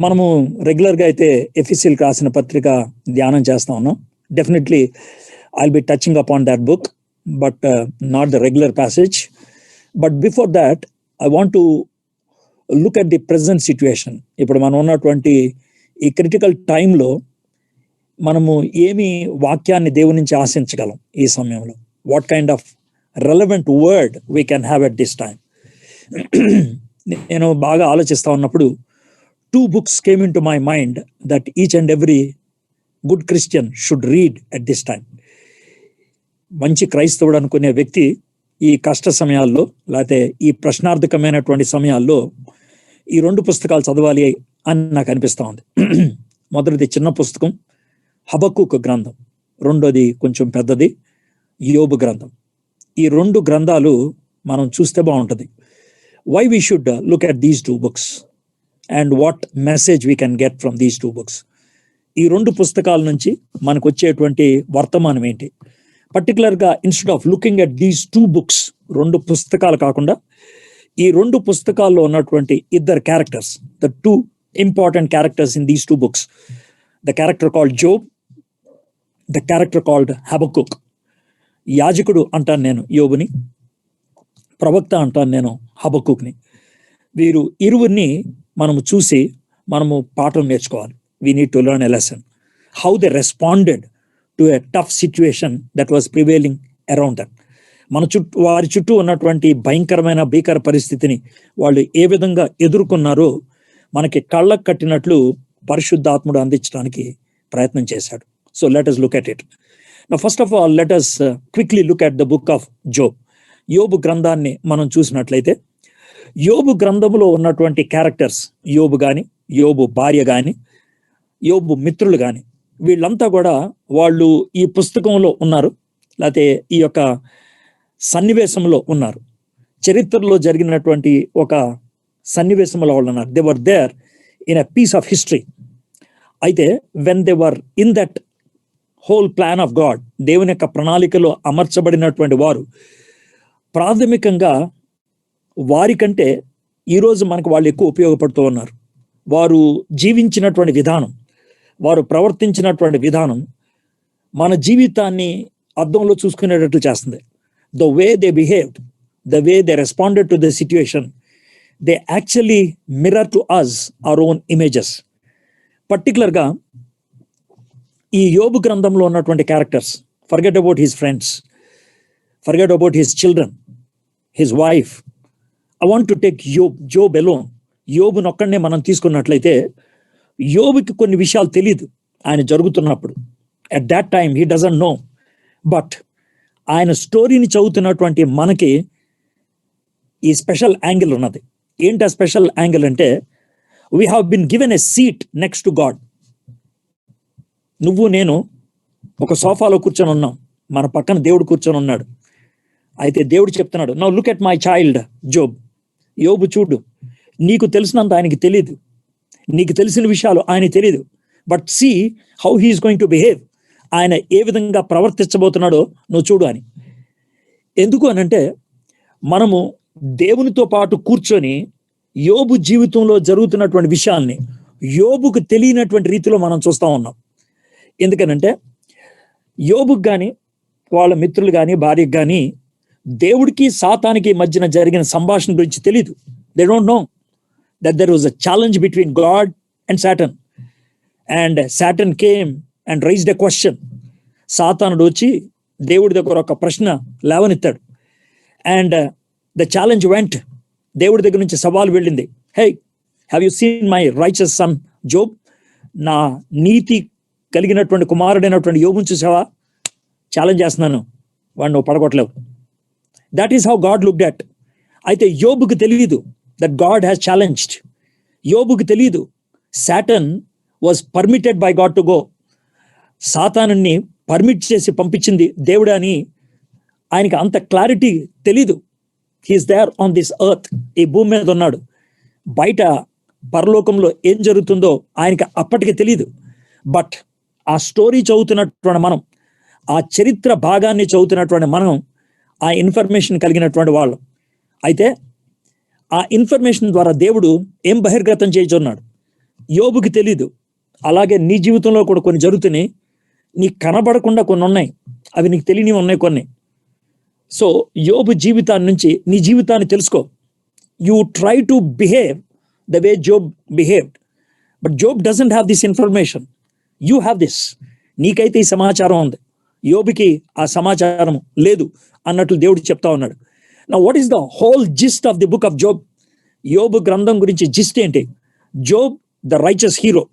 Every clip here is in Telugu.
మనము రెగ్యులర్గా అయితే ఎఫీసీలకు రాసిన పత్రిక ధ్యానం చేస్తా ఉన్నాం. Definitely I'll be touching upon that book, but not the regular passage. But before that I want to look at the present situation. ఇప్పుడు మనం ఉన్నటువంటి ఈ క్రిటికల్ టైంలో మనము ఏమి వాక్యాన్ని దేవుని నుంచి ఆశించగలం ఈ సమయంలో? What kind of relevant word we can have at this time? నేను బాగా ఆలోచిస్తా ఉన్నప్పుడు 2 books came into my mind that each and every good Christian should read at this time. మంచి క్రైస్తవుడు అనుకునే వ్యక్తి ఈ కష్ట సమయాల్లో, లేకపోతే ఈ ప్రశ్నార్థకమైనటువంటి సమయాల్లో ఈ 2 పుస్తకాలు చదవాలి అని నాకు అనిపిస్తూ ఉంది. మొదటిది చిన్న పుస్తకం హబక్కూకు గ్రంథం, రెండోది కొంచెం పెద్దది యోబు గ్రంథం. ఈ 2 గ్రంథాలు మనం చూస్తే బాగుంటుంది. Why we should look at these 2 books and what message we can get from these 2 books? ఈ 2 పుస్తకాల నుంచి మనకు వచ్చేటువంటి వర్తమానం ఏంటి? పర్టికులర్గా instead of looking at these 2 books, 2 పుస్తకాలు కాకుండా ఈ 2 పుస్తకాల్లో ఉన్నటువంటి ఇద్దరు characters, the 2 important characters in these 2 books, the character called Job, the character called Habakkuk. యాజకుడు అంటాను నేను యోబుని, ప్రవక్త అంటాను నేను హబక్కూక్ని. వీరు ఇరువురిని మనము చూసి మనము పాఠం నేర్చుకోవాలి. We need to learn a lesson how they responded to a tough situation that was prevailing around that. వారి చుట్టూ ఉన్నటువంటి భయంకరమైన భీకర పరిస్థితిని వాళ్ళు ఏ విధంగా ఎదుర్కొన్నారో మనకి కళ్ళకు కట్టినట్లు పరిశుద్ధాత్ముడు అందించడానికి ప్రయత్నం చేశాడు. So let us look at it. Now first of all, let us quickly look at the book of Job. యోబు గ్రంథాన్ని మనం చూసినట్లయితే యోబు గ్రంథంలో ఉన్నటువంటి క్యారెక్టర్స్, యోబు కానీ, యోబు భార్య కానీ, యోబు మిత్రులు కానీ, వీళ్ళంతా కూడా వాళ్ళు ఈ పుస్తకంలో ఉన్నారు, లేకపోతే ఈ యొక్క సన్నివేశంలో ఉన్నారు. చరిత్రలో జరిగినటువంటి ఒక సన్నివేశంలో వాళ్ళు ఉన్నారు. They were there in a piece of history. అయితే when they were in that whole plan of God, దేవుని యొక్క ప్రణాళికలో అమర్చబడినటువంటి వారు ప్రాథమికంగా వారికంటే ఈరోజు మనకు వాళ్ళు ఎక్కువ ఉపయోగపడుతూ ఉన్నారు. వారు జీవించినటువంటి విధానం, వారు ప్రవర్తించినటువంటి విధానం మన జీవితాన్ని అద్దంలో చూసుకునేటట్లు చేస్తుంది. The way they behaved, the way they responded to the situation, they actually mirror to us our own images. పర్టికులర్గా ఈ యోబు గ్రంథంలో ఉన్నటువంటి characters, forget about his friends, forget about his children, his wife. I want to take Job alone. యోబును ఒక్కడనే మనం తీసుకున్నట్లయితే యోబుకి కొన్ని విషయాలు తెలియదు ఆయన జరుగుతున్నప్పుడు. At that time he doesn't know. But ఆయన స్టోరీని చదువుతున్నటువంటి మనకి ఈ స్పెషల్ యాంగిల్ ఉన్నది. ఏంటి ఆ స్పెషల్ యాంగిల్ అంటే, we have been given a seat next to God. నువ్వు నేను ఒక సోఫాలో కూర్చొని ఉన్నాం, మన పక్కన దేవుడు కూర్చొని ఉన్నాడు. అయితే దేవుడు చెప్తున్నాడు, now look at my child Job. యోబు చూడు, నీకు తెలిసినంత ఆయనకి తెలియదు, నీకు తెలిసిన విషయాలు ఆయనకి తెలియదు, but see how he's going to behave. ఆయన ఏ విధంగా ప్రవర్తించబోతున్నాడో నువ్వు చూడు అని. ఎందుకు అనంటే, మనము దేవునితో పాటు కూర్చొని యోబు జీవితంలో జరుగుతున్నటువంటి విషయాల్ని యోబుకు తెలియనటువంటి రీతిలో మనం చూస్తూ ఉన్నాం. ఎందుకనంటే యోబుకు కానీ, వాళ్ళ మిత్రులు కానీ, భార్యకు కానీ దేవుడికి సాతానికి మధ్యన జరిగిన సంభాషణ గురించి తెలియదు. They don't know that there was a challenge between God and Satan, and Satan came and raised a question. సాతానుడు వచ్చి దేవుడి దగ్గర ఒక ప్రశ్న లేవనెత్తాడు. అండ్ ద ఛాలెంజ్ వెంట్, దేవుడి దగ్గర నుంచి సవాల్ వెళ్ళింది, hey have you seen my righteous son Job? నా నీతి కలిగినటువంటి కుమారుడైనటువంటి యోబుని చూసావా? ఛాలెంజ్ చేస్తున్నాను, వాడు నువ్వు పడగొట్టలేవు. That is how God looked at. అయితే యోబుకు తెలియదు దట్ గాడ్ హ్యాస్ ఛాలెంజ్డ్. యోబుకు తెలియదు Satan was permitted by God to go. సాతానుని పర్మిట్ చేసి పంపించింది దేవుడు అని ఆయనకి అంత క్లారిటీ తెలీదు. He's there on this earth, ఈ భూమి మీద ఉన్నాడు. బయట పరలోకంలో ఏం జరుగుతుందో ఆయనకి అప్పటికి తెలియదు. బట్ ఆ స్టోరీ చదువుతున్నటువంటి మనం, ఆ చరిత్ర భాగాన్ని చదువుతున్నటువంటి మనం ఆ ఇన్ఫర్మేషన్ కలిగినటువంటి వాళ్ళు. అయితే ఆ ఇన్ఫర్మేషన్ ద్వారా దేవుడు ఏం బహిర్గతం చేయుచున్నాడు? యోబుకి తెలీదు. అలాగే నీ జీవితంలో కూడా కొన్ని జరుగుతున్నాయి, నీకు కనబడకుండా కొన్ని ఉన్నాయి, అవి నీకు తెలియనివి ఉన్నాయి కొన్ని. సో యోబు జీవితాన్ని నుంచి నీ జీవితాన్ని తెలుసుకో. You try to behave the way Job behaved, but Job doesn't have this information, you have this. నీకైతే ఈ సమాచారం ఉంది, యోబుకి ఆ సమాచారం లేదు అన్నట్లు దేవుడు చెప్తా ఉన్నాడు. Now what is the whole gist of the book of Job? యోబు గ్రంథం గురించి జిస్ట్ ఏంటి? జోబ్ ద రైచస్ హీరో,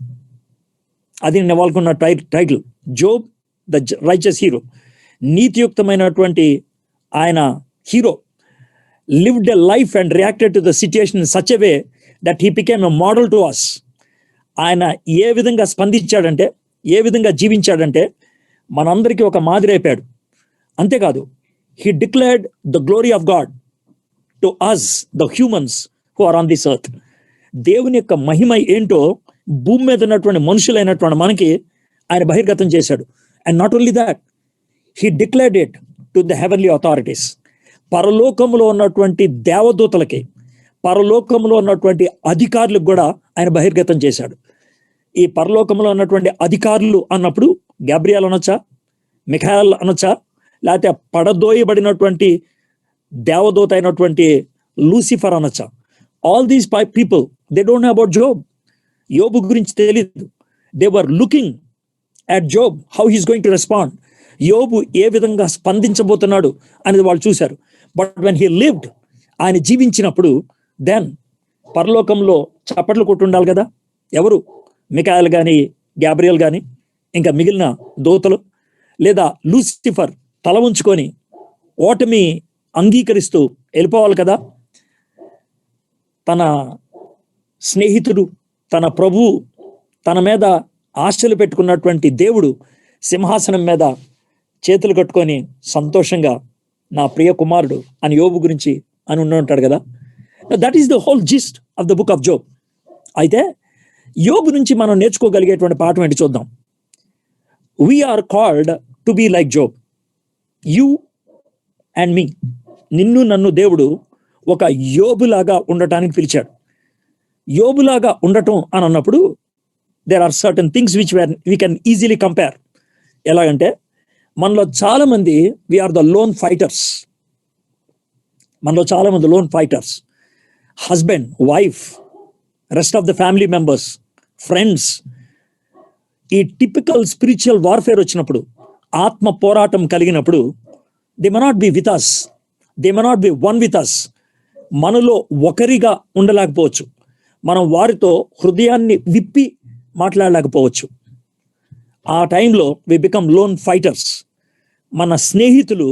అది నేను వాళ్ళకున్న title. Job the righteous hero, నీతియుక్తమైనటువంటి ఆయన hero, lived a life and reacted to the situation in such a way that he became a model to us. ఆయన ఏ విధంగా స్పందించాడంటే, ఏ విధంగా జీవించాడంటే మనందరికీ ఒక మాదిరి అయిపోయాడు. అంతేకాదు, he declared the glory of God to us, the humans who are on this earth. దేవుని యొక్క మహిమ ఏంటో భూమి మీద ఉన్నటువంటి మనుషులైనటువంటి మనకి ఆయన బహిర్గతం చేశాడు. And not only that, he declared it to the heavenly authorities. పరలోకంలో ఉన్నటువంటి దేవదూతలకి, పరలోకంలో ఉన్నటువంటి అధికారులకు కూడా ఆయన బహిర్గతం చేశాడు. ఈ పరలోకంలో ఉన్నటువంటి అధికారులు అన్నప్పుడు గ్యాబ్రియల్ అనొచ్చా, మిఖాయల్ అనొచ్చా, లేకపోతే పడదోయబడినటువంటి దేవదూత అయినటువంటి లూసిఫర్ అనొచ్చా? All these people, they don't know about Job. యోబు గురించి తెలియదు. They were looking at Job, how he's going to respond. యోబు ఏ విధంగా స్పందించబోతున్నాడు అనేది వాళ్ళు చూశారు. బట్ వెన్ హీ లివ్డ్, ఆయన జీవించినప్పుడు, దెన్ పరలోకంలో చప్పట్లు కొట్టుండాలి కదా. ఎవరు? మిఖాయల్ కానీ, గ్యాబ్రియల్ కానీ, ఇంకా మిగిలిన దూతలు, లేదా లూసిఫర్ తల ఉంచుకొని ఓటమి అంగీకరిస్తూ వెళ్ళిపోవాలి కదా. తన స్నేహితుడు, తన ప్రభువు, తన మీద ఆశలు పెట్టుకున్నటువంటి దేవుడు సింహాసనం మీద చేతులు కట్టుకొని సంతోషంగా నా ప్రియ కుమారుడు అని యోబు గురించి అని ఉంటాడు కదా. That is the whole gist of the book of Job. అయితే యోబు నుంచి మనం నేర్చుకోగలిగేటువంటి పాఠం ఏంటి చూద్దాం. We're called to be like Job, you and me. నిన్ను నన్ను దేవుడు ఒక యోబులాగా ఉండటానికి పిలిచాడు. యోబులాగా ఉండటం అని అన్నప్పుడు there are certain things which we can easily compare. ఎలాగంటే, మనలో చాలా మంది వీఆర్ ద లోన్ ఫైటర్స్. మనలో చాలా మంది lone fighters. Husband, wife, rest of the family members, friends, ఈ టిపికల్ స్పిరిచువల్ వార్ఫేర్ వచ్చినప్పుడు, ఆత్మ పోరాటం కలిగినప్పుడు, they may not be with us, they may not be one with us. మనలో ఒకరిగా ఉండలేకపోవచ్చు, మనం వారితో హృదయాన్ని విప్పి మాట్లాడలేకపోవచ్చు. ఆ టైంలో వి బికమ్ లోన్ ఫైటర్స్. మన స్నేహితులు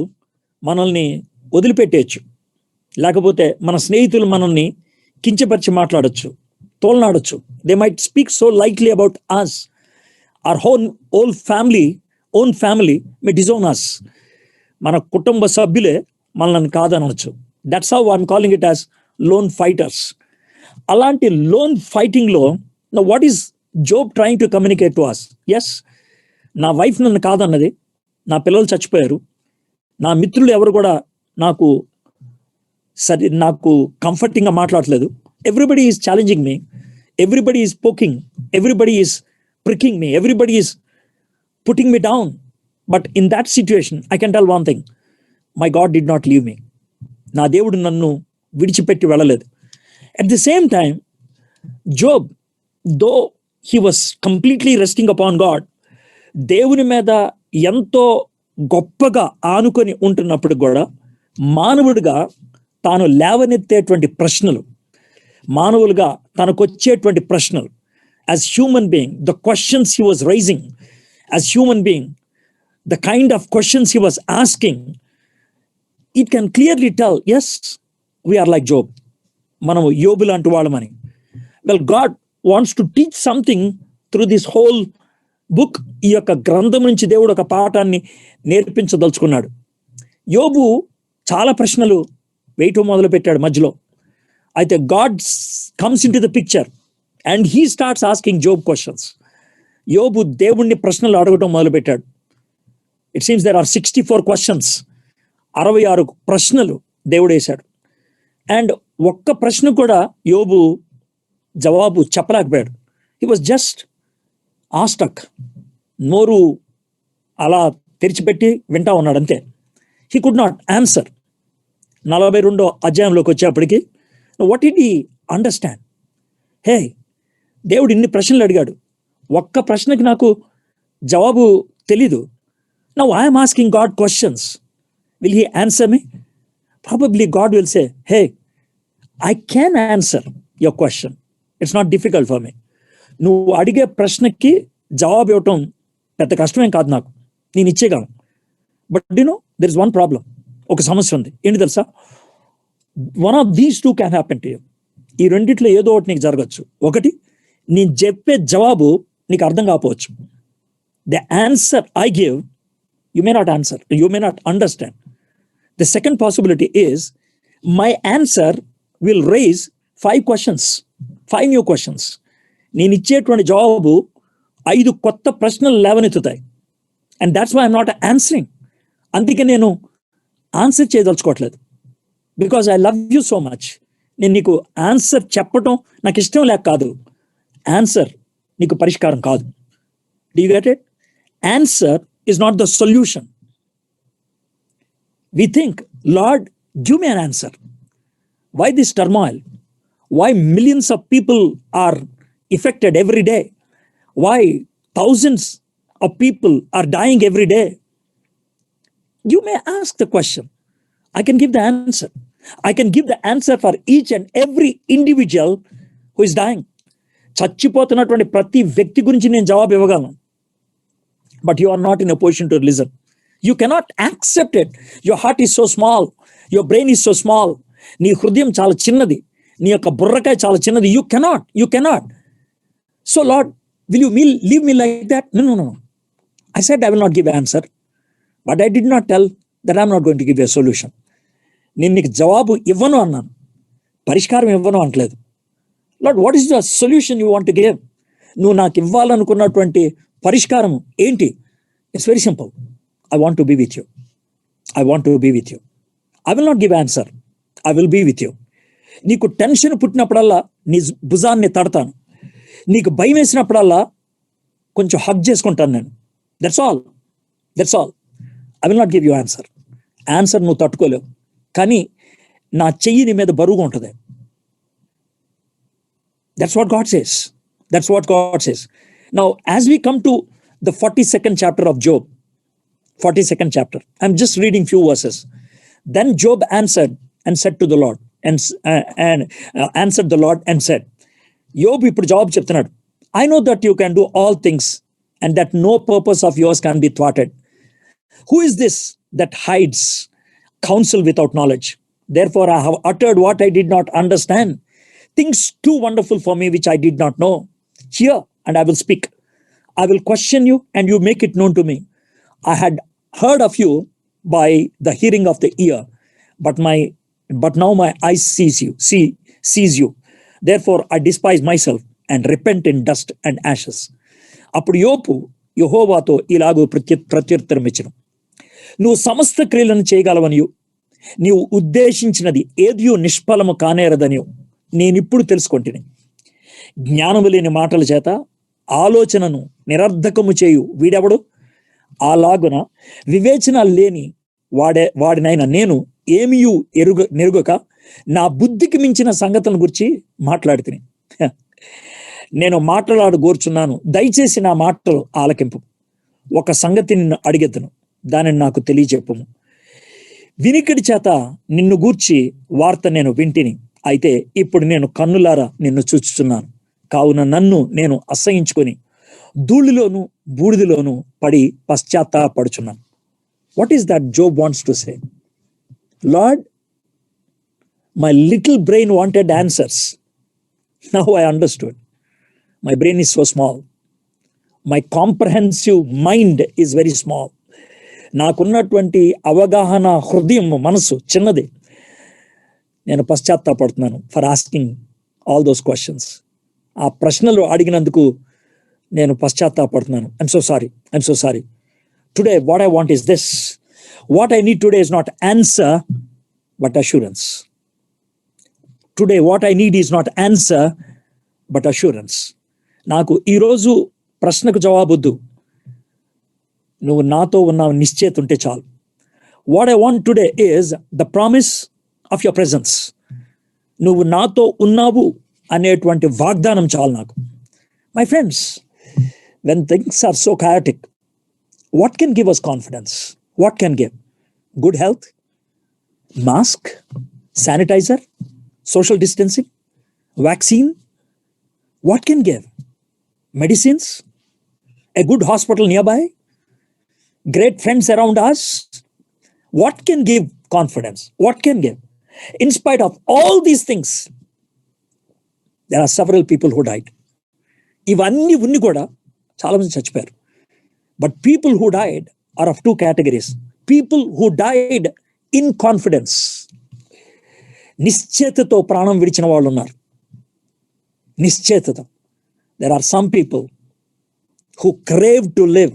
మనల్ని వదిలిపెట్టేయచ్చు, లేకపోతే మన స్నేహితులు మనల్ని కించపరిచి మాట్లాడచ్చు, తోలనాడచ్చు. They might speak so lightly about us. Our own family may disown us. మన కుటుంబ సభ్యులే మనల్ని కాదనవచ్చు. That's how I'm calling it as lone fighters. అలాంటి లోన్ ఫైటింగ్లో what is Job trying to communicate to us? Yes, నా వైఫ్ నన్ను కాదన్నది, నా పిల్లలు చచ్చిపోయారు, నా మిత్రులు ఎవరు కూడా నాకు కంఫర్టింగ్గా మాట్లాడలేదు. Everybody is challenging me, everybody is poking, everybody is pricking me, everybody is putting me down. But in that situation I can tell one thing, my God did not leave me. నా దేవుడు నన్ను విడిచిపెట్టి వెళ్ళలేదు. At the same time Job, though he was completely resting upon God, దేవుని మీద ఎంతో గొప్పగా ఆనుకొని ఉంటున్నప్పుడు కూడా మానవుడిగా తాను లేవనెత్తేటువంటి ప్రశ్నలు, మానవులుగా తనకొచ్చేటువంటి ప్రశ్నలు, as human being, the questions he was raising as human being, the kind of questions he was asking, it can clearly tell, yes, we're like Job. మనము యోబు లాంటి వాళ్ళమని. Well, God wants to teach something through this whole book. ఈ యొక్క గ్రంథం నుంచి దేవుడు ఒక పాఠాన్ని నేర్పించదలుచుకున్నాడు. యోబు చాలా ప్రశ్నలు వేయటం మొదలు పెట్టాడు మధ్యలో. అయితే God comes in to the picture and he starts asking Job questions. యోబు దేవుణ్ణి ప్రశ్నలు అడగటం మొదలు పెట్టాడు. It seems there are 64 questions, 66 ప్రశ్నలు దేవుడు వేశాడు. అండ్ ఒక్క ప్రశ్న కూడా యోబు జవాబు చెప్పలేకపోయాడు. He was just awestruck. నోరు అలా తెరిచిపెట్టి వింటా ఉన్నాడు అంతే. He could not answer. 42వ అధ్యాయంలోకి వచ్చేప్పటికి వాట్ డిడ్ హి అండర్స్టాండ్? హే, దేవుడు ఇన్ని ప్రశ్నలు అడిగాడు, ఒక్క ప్రశ్నకి నాకు జవాబు తెలీదు. Now I'm asking God questions. Will he answer me? Probably God will say, hey, I can answer your question. It's not difficult for me. నువ్వు అడిగే ప్రశ్నకి జవాబు ఇవ్వటం పెద్ద కష్టమేం కాదు, నాకు నేను ఇచ్చేయగలను. But there is one problem. ఒక సమస్య ఉంది. ఏంటి తెలుసా? One of these two can happen to you. ఈ రెండిట్లో ఏదో ఒకటి నీకు జరగచ్చు. ఒకటి, నేను చెప్పే జవాబు నీకు అర్థం కాకపోవచ్చు. The answer I give you may not answer, you may not understand. The second possibility is my answer will raise 5 questions, 5 new questions. నేను ఇచ్చేటువంటి జవాబు 5 కొత్త ప్రశ్నలు లేవనెత్తుతాయి. And that's why I'm not answering. అందుకే నేను ఆన్సర్ చేయదలుచుకోవట్లేదు. Because I love you so much. నేను నీకు ఆన్సర్ చెప్పటం నాకు ఇష్టం లేక కాదు. ఆన్సర్ నీకు పరిష్కారం కాదు. Do you get it? Answer is not the solution. We think, Lord, give me an answer. Why this turmoil? Why millions of people are affected every day? Why thousands of people are dying every day? You may ask the question. I can give the answer. I can give the answer for each and every individual who is dying. చచ్చిపోతున్నటువంటి ప్రతి వ్యక్తి గురించి నేను జవాబు ఇవ్వగలను. But you are not in a position to listen. You cannot accept it. Your heart is so small. Your brain is so small. నీ హృదయం చాలా చిన్నది, నీ యొక్క బుర్రకాయ చాలా చిన్నది. You cannot. So Lord, will you leave me like that? No. I said I will not give answer, but I did not tell that I'm not going to give a solution. నేను నీకు జవాబు ఇవ్వను అన్నాను, పరిష్కారం ఇవ్వను అనట్లేదు. Lord, what is the solution you want to give? నువ్వు నాకు ఇవ్వాలనుకున్నటువంటి పరిష్కారం ఏంటి? It's very simple. I want to be with you. I will not give answer. I will be with you. నీకు టెన్షన్ పుట్టినప్పుడల్లా నీ భుజాన్ని తడతాను. నీకు భయం వేసినప్పుడల్లా కొంచెం హగ్ చేసుకుంటాను నేను. That's all. I will not give you answer. Answer నువ్వు తట్టుకోలేవు, కానీ నా చెయ్యి నీ మీద బరువుగా ఉంటుంది. That's what God says. Now as we come to the 42nd chapter of Job, 42nd chapter, I'm just reading few verses. Then Job answered and said to the Lord, answered the Lord and said, యోబు ఇప్పుడు జవాబు చెప్తున్నాడు. I know that you can do all things and that no purpose of yours can be thwarted. Who is this that hides counsel without knowledge? Therefore I have uttered what I did not understand, things too wonderful for me which I did not know. Hear, and I will speak. I will question you, and you make it known to me. I had heard of you by the hearing of the ear, but now my eyes sees you. Therefore I despise myself and repent in dust and ashes. అప్పుడు యోబు యెహోవాతో ఇలాగూ ప్రత్యుత్తరం ఇచ్చెను. నువ్వు సమస్త క్రియలను చేయగలవనియు, నీవు ఉద్దేశించినది ఏదియూ నిష్ఫలము కానేరదనియు నేనిప్పుడు తెలుసుకొంటిని. జ్ఞానము లేని మాటల చేత ఆలోచనను నిరర్ధకము చేయు వీడెవడు? అలాగున వివేచన లేని వాడినైనా నేను ఏమియు నెరుగక నా బుద్ధికి మించిన సంగతులను గురించి మాట్లాడుతుని. నేను మాట్లాడగోర్చున్నాను, దయచేసి నా మాటలు ఆలకింపు. ఒక సంగతి నిన్ను అడిగెదను, దానిని నాకు తెలియజెప్పుము. వినికిడి చేత నిన్ను గూర్చి వార్త నేను వింటిని, అయితే ఇప్పుడు నేను కన్నులారా నిన్ను చూచుచున్నాను. కావున నన్ను నేను అసహించుకొని ధూళిలోను బూడిదలోను పడి పశ్చాత్తాపడుచున్నాను. What is that Job wants to say? Lord, my little brain wanted answers. Now I understood. My brain is so small. My comprehensive mind is very small. నాకున్నటువంటి అవగాహన హృదయం, మనసు చిన్నది. నేను పశ్చాత్తాపడుతున్నాను for asking all those questions. ఆ ప్రశ్నలు అడిగినందుకు నేను పశ్చాత్తాపడుతున్నాను. I'm so sorry. Today, what I want is this. What I need today is not answer, but assurance. Today, what I need is not answer, but assurance. నాకు ఈరోజు ప్రశ్నకు జవాబొద్దు, నువ్వు నాతో ఉన్న నిశ్చయిత ఉంటే చాలు. What I want today is the promise of your presence. నువ్వు నాతో ఉన్నావు అనేటువంటి వాగ్దానం చాలు నాకు. My friends, when things are so chaotic, what can give us confidence? What can give? Good health, mask, sanitizer, social distancing, vaccine. What can give? Medicines, a good hospital nearby, great friends around us. What can give confidence? What can give? In spite of all these things, there are several people who died. ఇవన్నీ ఉన్ని కూడా చాలా మంది చచ్చిపోయారు. But people who died are of 2 categories. People who died in confidence, నిశ్చయితతో ప్రాణం విడిచిన వాళ్ళు ఉన్నారు. నిశ్చయితతో. There are some people who crave to live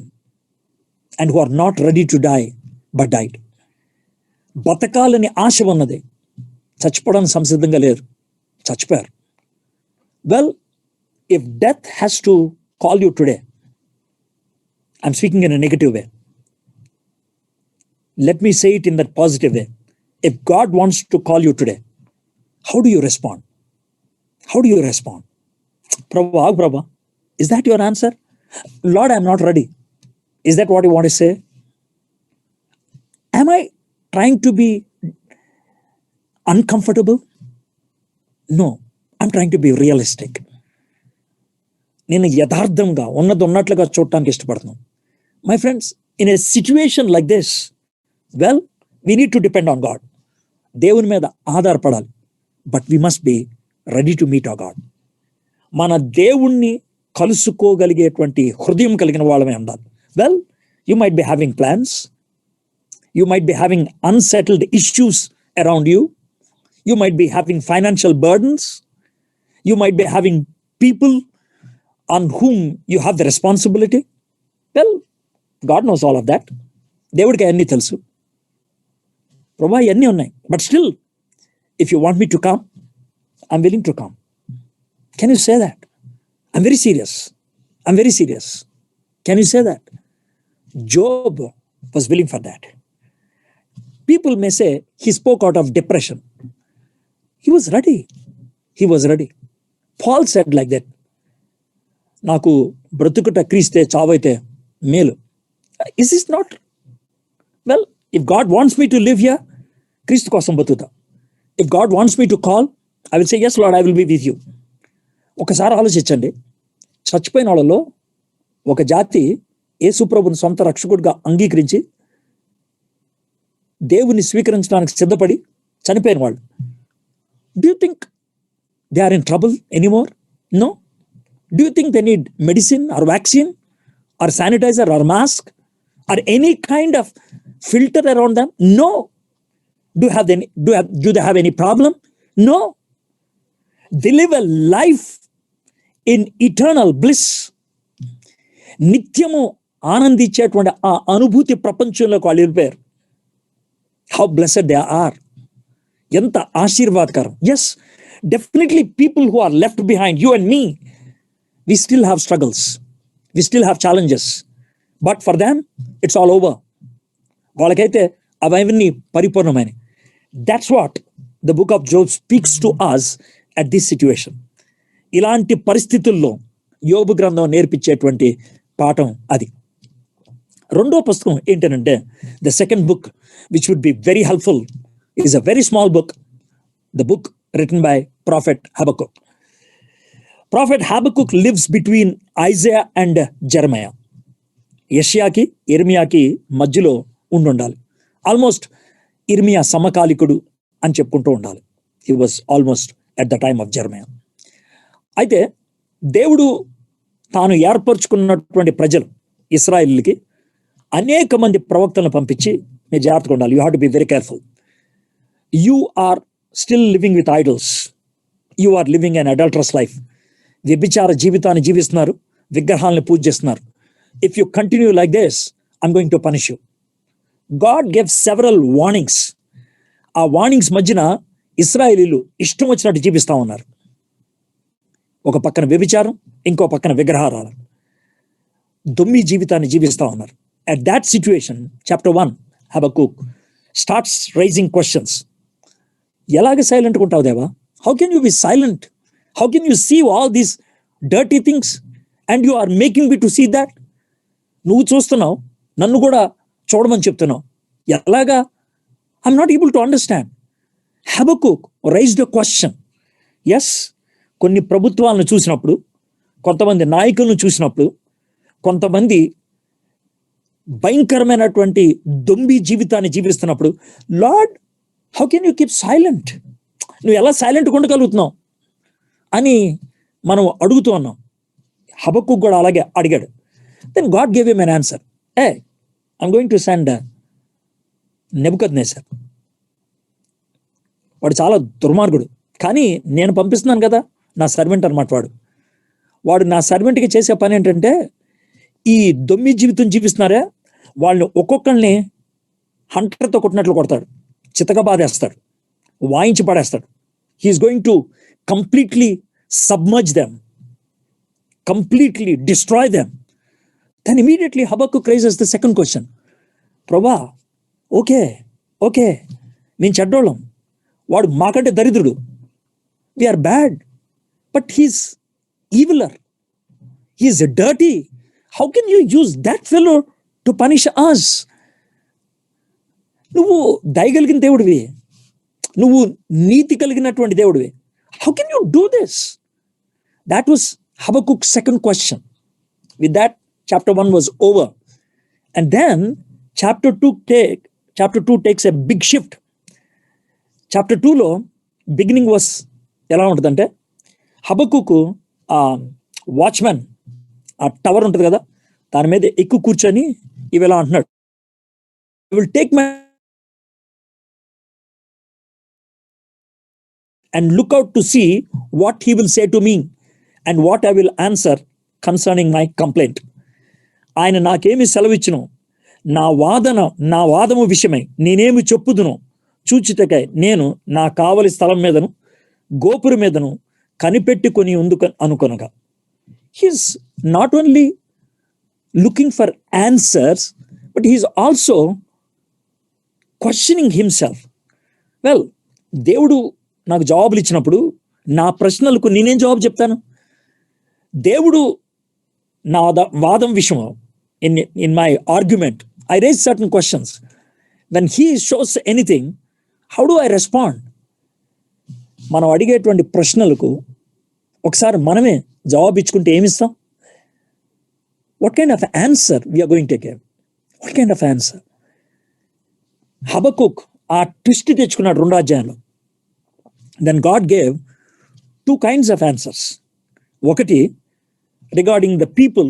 and who are not ready to die but died. బతకాలని ఆశ ఉన్నది, చచ్చిపోవడానికి సంసిద్ధంగా లేరు, చచ్చిపోయారు. Well, if death has to call you today, I'm speaking in a negative way. Let me say it in that positive way. If God wants to call you today, how do you respond? How do you respond? Prabhu, is that your answer? Lord, I'm not ready. Is that what you want to say? Am I trying to be uncomfortable? No, I'm trying to be realistic. నేను యథార్థంగా ఉన్నట్లుగా చూడటానికి ఇష్టపడుతున్నాను. My friends, in a situation like this, well, we need to depend on God. దేవుని మీద ఆధారపడాలి. But we must be ready to meet our God. మన దేవుణ్ణి కలుసుకోగలిగేటువంటి హృదయం కలిగిన వాళ్ళమే ఉండాలి. Well, you might be having plans, you might be having unsettled issues around you, you might be having financial burdens, you might be having people on whom you have the responsibility. Well, God knows all of that. దేవుడికి అన్నీ తెలుసు. ప్రభా, అన్నీ ఉన్నాయి. But still, if you want me to come, I'm willing to come. Can you say that? I'm very serious. I'm very serious. Can you say that? Job was willing for that. People may say he spoke out of depression. He was ready. He was ready. Paul said like that, నాకు బ్రతుకుట క్రీస్తే, చావైతే మేలు. Is this not? Well, if God wants me to live here, క్రీస్తు కోసం బతుకుతా. If God wants me to call, I will say yes Lord, I will be with you. ఒకసారి ఆలోచించండి, చచ్చిపోయిన వాళ్ళలో ఒక జాతి యేసుప్రభుని సొంత రక్షకుడిగా అంగీకరించి దేవుని స్వీకరించడానికి సిద్ధపడి చనిపోయిన వాళ్ళు. Do you think they are in trouble anymore? No. Do you think they need medicine or vaccine or sanitizer or mask or any kind of filter around them? No. Do they have any problem? No. They live a life in eternal bliss. నిత్యము ఆనందించేటువంటి ఆ అనుభూతి ప్రపంచంలోకి వాళ్ళు వెళ్ళిపోయారు. How blessed they are. ఎంత ఆశీర్వాదకరం. Yes, definitely people who are left behind, you and me, we still have struggles, we still have challenges, but for them it's all over. వాళ్ళకైతే అవన్నీ పరిపూర్ణమైన. That's what the book of Job speaks to us at this situation. ఇలాంటి పరిస్థితుల్లో యోబు గ్రంథం నేర్పించేటువంటి పాఠం అది. రెండో పుస్తకం ఏంటంటే, the second book which would be very helpful is a very small book, the book written by prophet Habakkuk. Prophet Habakkuk lives between Isaiah and Jeremiah. యెషయాకి ఇర్మియాకి మధ్యలో ఉండాలి. ఆల్మోస్ట్ ఇర్మియా సమకాలికుడు అని చెప్పుకుంటూ ఉండాలి. He was almost at the time of జెరమియా. అయితే దేవుడు తాను ఏర్పరచుకున్నటువంటి ప్రజలు ఇశ్రాయేలుకి అనేక మంది ప్రవక్తలను పంపించి, మీరు జాగ్రత్తగా ఉండాలి, you have to be very careful. You are still living with idols, you are living an adulterous life. వ్యభిచార జీవితాన్ని జీవిస్తున్నారు, విగ్రహాలను పూజ చేస్తున్నారు. If you continue like this, I'm going to punish you. God gave several warnings. ఆ వార్నింగ్స్ మధ్యన ఇశ్రాయేలీలు ఇష్టం వచ్చినట్టు జీవిస్తా ఉన్నారు. ఒక పక్కన వ్యభిచారం, ఇంకో పక్కన విగ్రహారాధన. దొమ్మి జీవితాన్ని జీవిస్తా ఉన్నారు. At that situation chapter 1 Habakkuk starts raising questions. ఎలాగ సైలెంట్గా ఉంటావు దేవా? How can you be silent? How can you see all these dirty things and you are making me to see that? నువ్వు చూస్తున్నావు, నన్ను కూడా చూడమని చెప్తున్నావు, ఎలాగా? I'm not able to understand. Habakkuk raised a question. Yes, కొన్ని ప్రభుత్వాలను చూసినప్పుడు, కొంతమంది నాయకులను చూసినప్పుడు, కొంతమంది భయంకరమైనటువంటి దొంబి జీవితాన్ని జీవిస్తున్నప్పుడు, Lord how can you keep silent? నువ్వు ఎలా సైలెంట్గా ఉండగలుగుతున్నావు అని మనం అడుగుతూ ఉన్నాం. హబక్కూక్ కూడా అలాగే అడిగాడు. Then God gave him an answer. I'm going to send Nebuchadnezzar. వాడు చాలా దుర్మార్గుడు, కానీ నేను పంపిస్తున్నాను కదా, నా సర్వెంట్ అనమాట వాడు నా సర్వెంట్కి చేసే పని ఏంటంటే, ఈ దొమ్మి జీవితం జీవిస్తున్నారే వాళ్ళని ఒక్కొక్కరిని హంటర్తో కొట్టినట్లు కొడతాడు, చితక బాధేస్తాడు, వాయించి పడేస్తాడు. He's going to completely submerge them, completely destroy them. Then immediately Habakkuk raises the second question. ప్రభా, ఓకే నేను చెడ్డోళ్ళం, వాడు మాకంటే దరిద్రుడు, we're bad, but he's eviler, he's dirty. How can you use that fellow to punish us? నువ్వు దయగలిగిన దేవుడివి, నువ్వు నీతి కలిగినటువంటి దేవుడివి. How can you do this? That was Habakkuk's second question. With that, chapter 1 was over. And then chapter 2 takes a big shift. Chapter 2 లో beginning was ఎలా ఉంటుందంటే, హబక్కూకు వాచ్మెన్, ఆ టవర్ ఉంటుంది కదా, దాని మీద ఎక్కువ కూర్చొని ఇవి ఎలా అంటున్నాడు, I will take my and look out to see what he will say to me and what I will answer concerning my complaint. ఆయన నాకేమి సెలవిచ్చును, నా వాదము విషయమై నేనేమి చెప్పుదును చూచిటకై నేను నా కావలి స్థలం మీదను గోపురు మీదను కనిపెట్టుకొని అనుకొనగా. He's not only looking for answers, but he's also questioning himself. Well, దేవుడు నాకు జవాబులు ఇచ్చినప్పుడు నా ప్రశ్నలకు నేనేం జవాబు చెప్తాను? దేవుడు నా వాదం విషయం, in my argument I raise certain questions. When he shows anything, how do I respond? మనం అడిగేటువంటి ప్రశ్నలకు ఒకసారి మనమే జవాబు ఇచ్చుకుంటే ఏమిస్తాం? What kind of answer we're going to give? What kind of answer? Habakkuk ఆ ట్విస్ట్ తెచ్చుకున్నాడు 2వ అధ్యాయంలో. Then God gave 2 kinds of answers. ఒకటి, regarding the people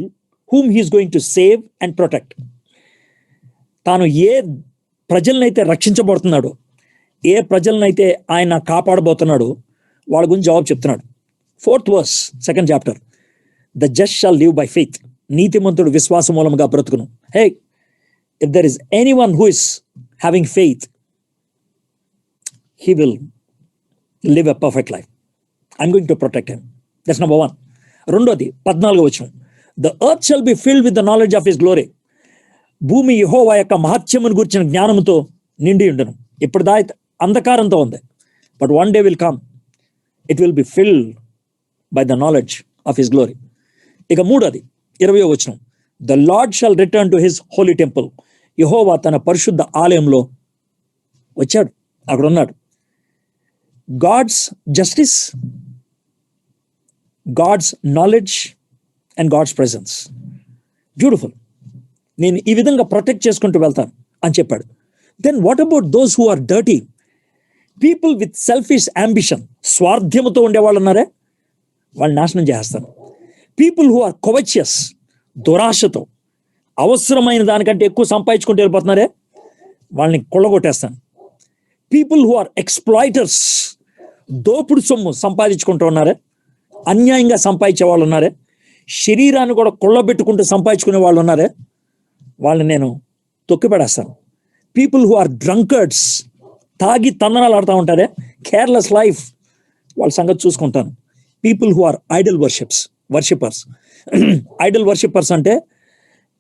whom he is going to save and protect. తాను ఏ ప్రజలనైతే రక్షించబడుతున్నాడో, ఏ ప్రజలనైతే ఆయన కాపాడబోతున్నాడో వాళ్ళ గురించి జవాబు చెప్తున్నాడు. 4th verse 2nd chapter, the just shall live by faith. నీతిమంతుడు విశ్వాస మూలముగా బ్రతుకును. Hey, if there is anyone who is having faith, he will live a perfect life. I'm going to protect him. That's number 1. రెండోది 14వ వచనం, the earth shall be filled with the knowledge of his glory. భూమి యెహోవా యొక్క మహత్యమును గురించిన జ్ఞానముతో నిండి ఉండను. ఇప్పుడు అంధకారంతో ఉంది, but one day will come, it will be filled by the knowledge of his glory. ఇక 3వది 20వ వచనం, the Lord shall return to his holy temple. యెహోవా తన పరిశుద్ధ ఆలయంలో వచ్చాడు, అక్కడ ఉన్నాడు. God's justice, God's knowledge and God's presence. Beautiful. నేను ఈ విధంగా ప్రొటెక్ట్ చేసుకుంటూ వెళ్తాను అని చెప్పాడు. Then what about those who are dirty? People with selfish ambition, స్వార్థ్యముతో ఉండేవాళ్ళు ఉన్నారే, వాళ్ళు నాశనం చేస్తాను. పీపుల్ హూ ఆర్ కొవెచియస్, దురాశతో అవసరమైన దానికంటే ఎక్కువ సంపాదించుకుంటూ వెళ్ళిపోతున్నారే, వాళ్ళని కొల్లగొట్టేస్తాను. పీపుల్ హూ ఆర్ ఎక్స్ప్లాయిటర్స్, దోపుడు సొమ్ము సంపాదించుకుంటూ ఉన్నారే, అన్యాయంగా సంపాదించే వాళ్ళు ఉన్నారే, శరీరాన్ని కూడా కొల్లబెట్టుకుంటూ సంపాదించుకునే వాళ్ళు ఉన్నారే, వాళ్ళని నేను తొక్కిపడేస్తాను. పీపుల్ హూ ఆర్ డ్రంకర్డ్స్, తాగి తందనాలు ఆడుతూ ఉంటారే, కేర్లెస్ లైఫ్, వాళ్ళ సంగతి చూసుకుంటాను. People who are idol worshippers. Idol worshippers అంటే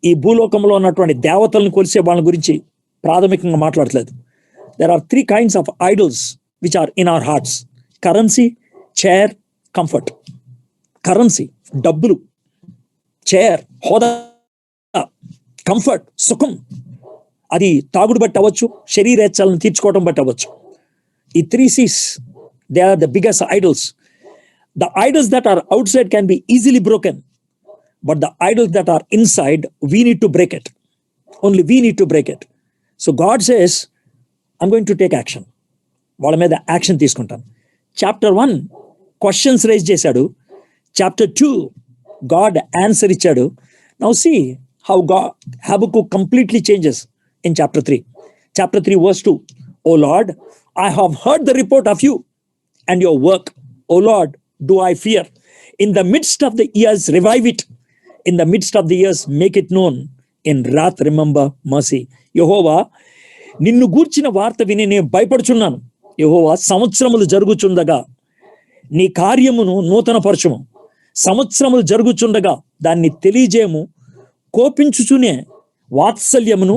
ఈ భూలోకంలో ఉన్నటువంటి దేవతలను కొలిసే వాళ్ళ గురించి ప్రాథమికంగా మాట్లాడట్లేదు. There are 3 kinds of idols which are in our hearts: currency, chair, comfort. Currency డబ్బులు, చైర్ హోదా, కంఫర్ట్ సుఖం. అది తాగుడు బట్టి అవ్వచ్చు, శరీరేచ్ఛలను తీర్చుకోవడం బట్టి అవ్వచ్చు. ఈ 3 C's, they are the biggest idols. The idols that are outside can be easily broken, but the idols that are inside, we need to break it. Only we need to break it. So God says, I'm going to take action. వాళ్ళ మీద యాక్షన్ తీసుకుంటాను. Chapter 1 క్వశ్చన్స్ రైజ్ చేశాడు. Chapter 2 God ఆన్సర్ ఇచ్చాడు. Now see how Habakkuk completely changes in chapter 3. Chapter 3 verse 2. O Lord, I have heard the report of you and your work. O Lord, do I fear. In the midst of the years, revive it. In the midst of the years, make it known. In wrath, remember mercy. యెహోవా, నిన్ను గూర్చిన వార్త విని నేను భయపడుచున్నాను. యెహోవా, సంవత్సరములు జరుగుచుండగా నీ కార్యమును నూతనపరచుము. సంవత్సరములు జరుగుచుండగా దాన్ని తెలియజేయము. కోపించుచునే వాత్సల్యమును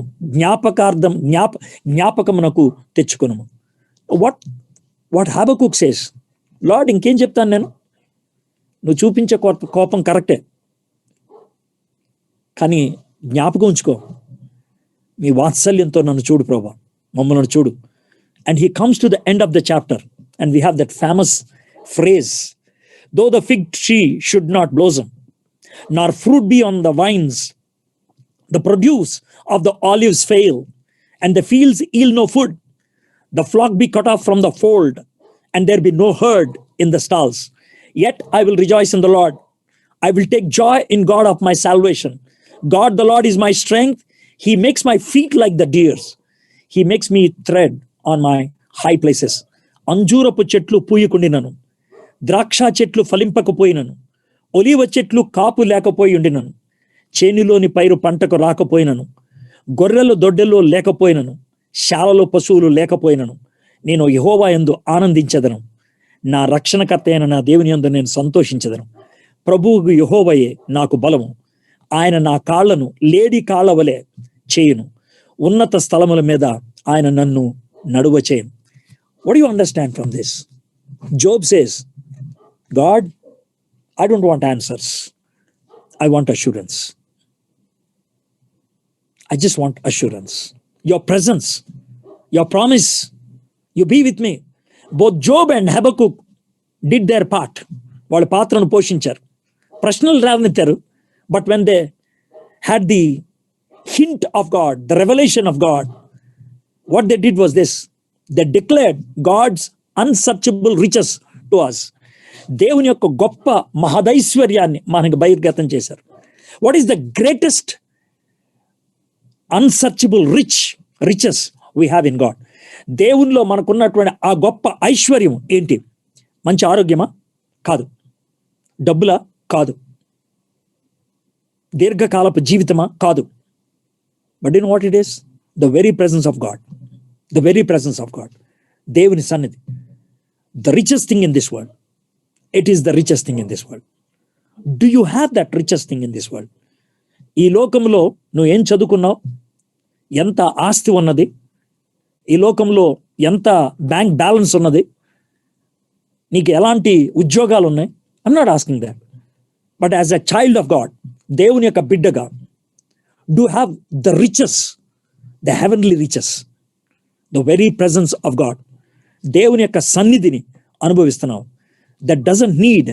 జ్ఞాపకమునకు తెచ్చుకొనుము. వాట్ హబకుక్ సేస్, లార్డ్ ఇంకేం చెప్తాను నేను, నువ్వు చూపించే కోపం కరెక్టే, కానీ జ్ఞాపకం ఉంచుకో, మీ వాత్సల్యంతో నన్ను చూడు ప్రభా, మమ్మల్ని చూడు. And he comes to the end of the chapter and we have that famous phrase, though the fig tree should not blossom, nor fruit be on the vines, the produce of the olives fail, and the fields yield no food, the flock be cut off from the fold, and there be no herd in the stalls. Yet I will rejoice in the Lord. I will take joy in God of my salvation. God the Lord is my strength. He makes my feet like the deer's. He makes me tread on my high places. అంజూరపు చెట్లు పూయకుండినను, ద్రాక్ష చెట్లు ఫలింపకపోయినను, ఒలివ చెట్లు కాపు లేకపోయి ఉండినను, చేనిలోని పైరు పంటకు రాకపోయినను, గొర్రెలు దొడ్డెల్లో లేకపోయినను, శాలలో పశువులు లేకపోయినను, నేను యెహోవా యందు ఆనందించెదను. నా రక్షణకర్త అయిన నా దేవుని యందు నేను సంతోషించెదను. ప్రభువుకు యెహోవాయే నాకు బలము. ఆయన నా కాళ్లను లేడి కాళ్ల వలె చేయును. ఉన్నత స్థలముల మీద ఆయన నన్ను నడువ చేయను. What do you understand from this? Job says, God, I don't want answers. I want assurance. I just want assurance. Your presence, your promise, you be with me. Both Job and Habakkuk did their part. వాళ్ళ పాత్రను పోషించారు, ప్రశ్నలు రావనిచ్చారు. But when they had the hint of God, the revelation of God, what they did was this: they declared God's unsearchable riches to us. దేవుని యొక్క గొప్ప మహదైశ్వర్యాన్ని మనకు బహిర్గతం చేశారు. What is the greatest unsearchable riches we have in God? దేవునిలో మనకున్నటువంటి ఆ గొప్ప ఐశ్వర్యం ఏంటి? మంచి ఆరోగ్యమా? కాదు. డబ్బులా? కాదు. దీర్ఘకాలపు జీవితమా? కాదు. But you know what it is? The very presence of God. The very presence of God. దేవుని సన్నిధి. The richest thing in this world. It is the richest thing in this world. Do you have that richest thing in this world? ఈ లోకంలో నువ్వు ఏం చదువుకున్నావు? ఎంత ఆస్తి ఉన్నది? ఈ లోకంలో ఎంత బ్యాంక్ బ్యాలెన్స్ ఉన్నది? నీకు ఎలాంటి ఉద్యోగాలు ఉన్నాయి? I'm not asking that. But as a child of God, దేవుని యొక్క బిడ్డగా, do have the riches, the heavenly riches, the very presence of God. దేవుని యొక్క సన్నిధిని అనుభవిస్తున్నావు. That doesn't need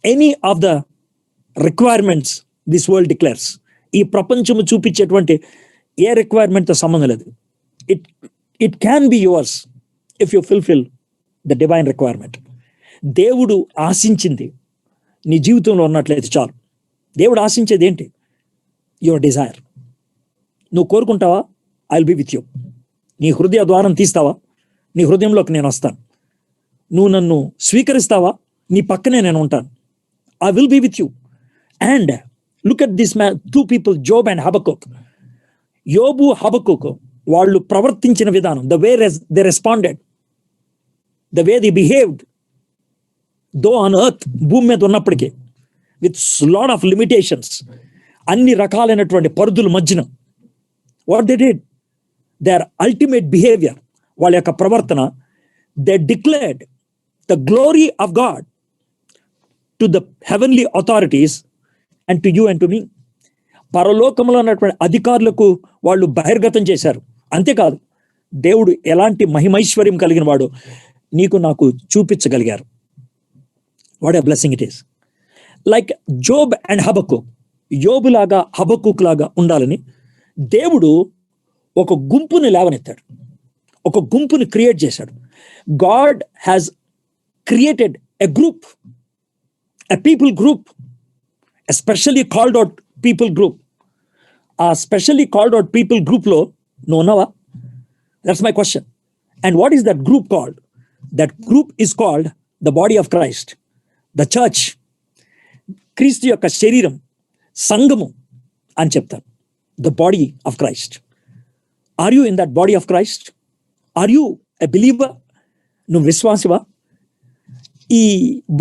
any of the requirements this world declares. ఈ ప్రపంచము చూపించేటువంటి ఏ రిక్వైర్మెంట్తో సంబంధం లేదు. It can be yours if you fulfill the divine requirement. దేవుడు ఆశించింది నీ జీవితంలో ఉన్నట్లయితే చాలు. దేవుడు ఆశించేది ఏంటి? Your desire. నువ్వు కోరుకుంటావా? I will be with you. నీ హృదయ ద్వారం తీస్తావా? నీ హృదయంలోకి నేను వస్తాను. నువ్వు నన్ను స్వీకరిస్తావా? నీ పక్కనే నేను ఉంటాను. I will be with you. And look at this man, 2 people, Job and Habakkuk. యోబు, హబకుక్ వాళ్ళు ప్రవర్తించిన విధానం, the way they responded, the way they behaved, though on earth, భూమి మీద ఉన్నప్పటికీ, విత్ లాట్ ఆఫ్ లిమిటేషన్స్, అన్ని రకాలైనటువంటి పరిధుల మధ్యన, what they did, their ultimate behaviour, వాళ్ళ యొక్క ప్రవర్తన, they declared the glory of God to the heavenly authorities and to you and to me. పరలోకంలో ఉన్నటువంటి అధికారులకు వాళ్ళు బహిర్గతం చేశారు. అంతేకాదు, దేవుడు ఎలాంటి మహిమైశ్వర్యం కలిగిన వాడు నీకు నాకు చూపించగలిగారు. What a blessing it is. Like Job and Habakkuk, యోబు లాగా హబక్కూక్ లాగా ఉండాలని దేవుడు ఒక గుంపుని లేవనెత్తాడు, ఒక గుంపుని క్రియేట్ చేశాడు. God has created a group, a people group, a specially called out people group. ఆ స్పెషల్లీ కాల్డ్ అవుట్ పీపుల్ గ్రూప్లో నువ్వు ఉన్నావా? That's my question. And what is that group called? That group is called the body of Christ, the church. క్రీస్తు యొక్క శరీరం, సంఘము అని చెప్తాను. The body of Christ. Are you in that body of Christ? Are you a believer? నువ్వు విశ్వాసివా? ఈ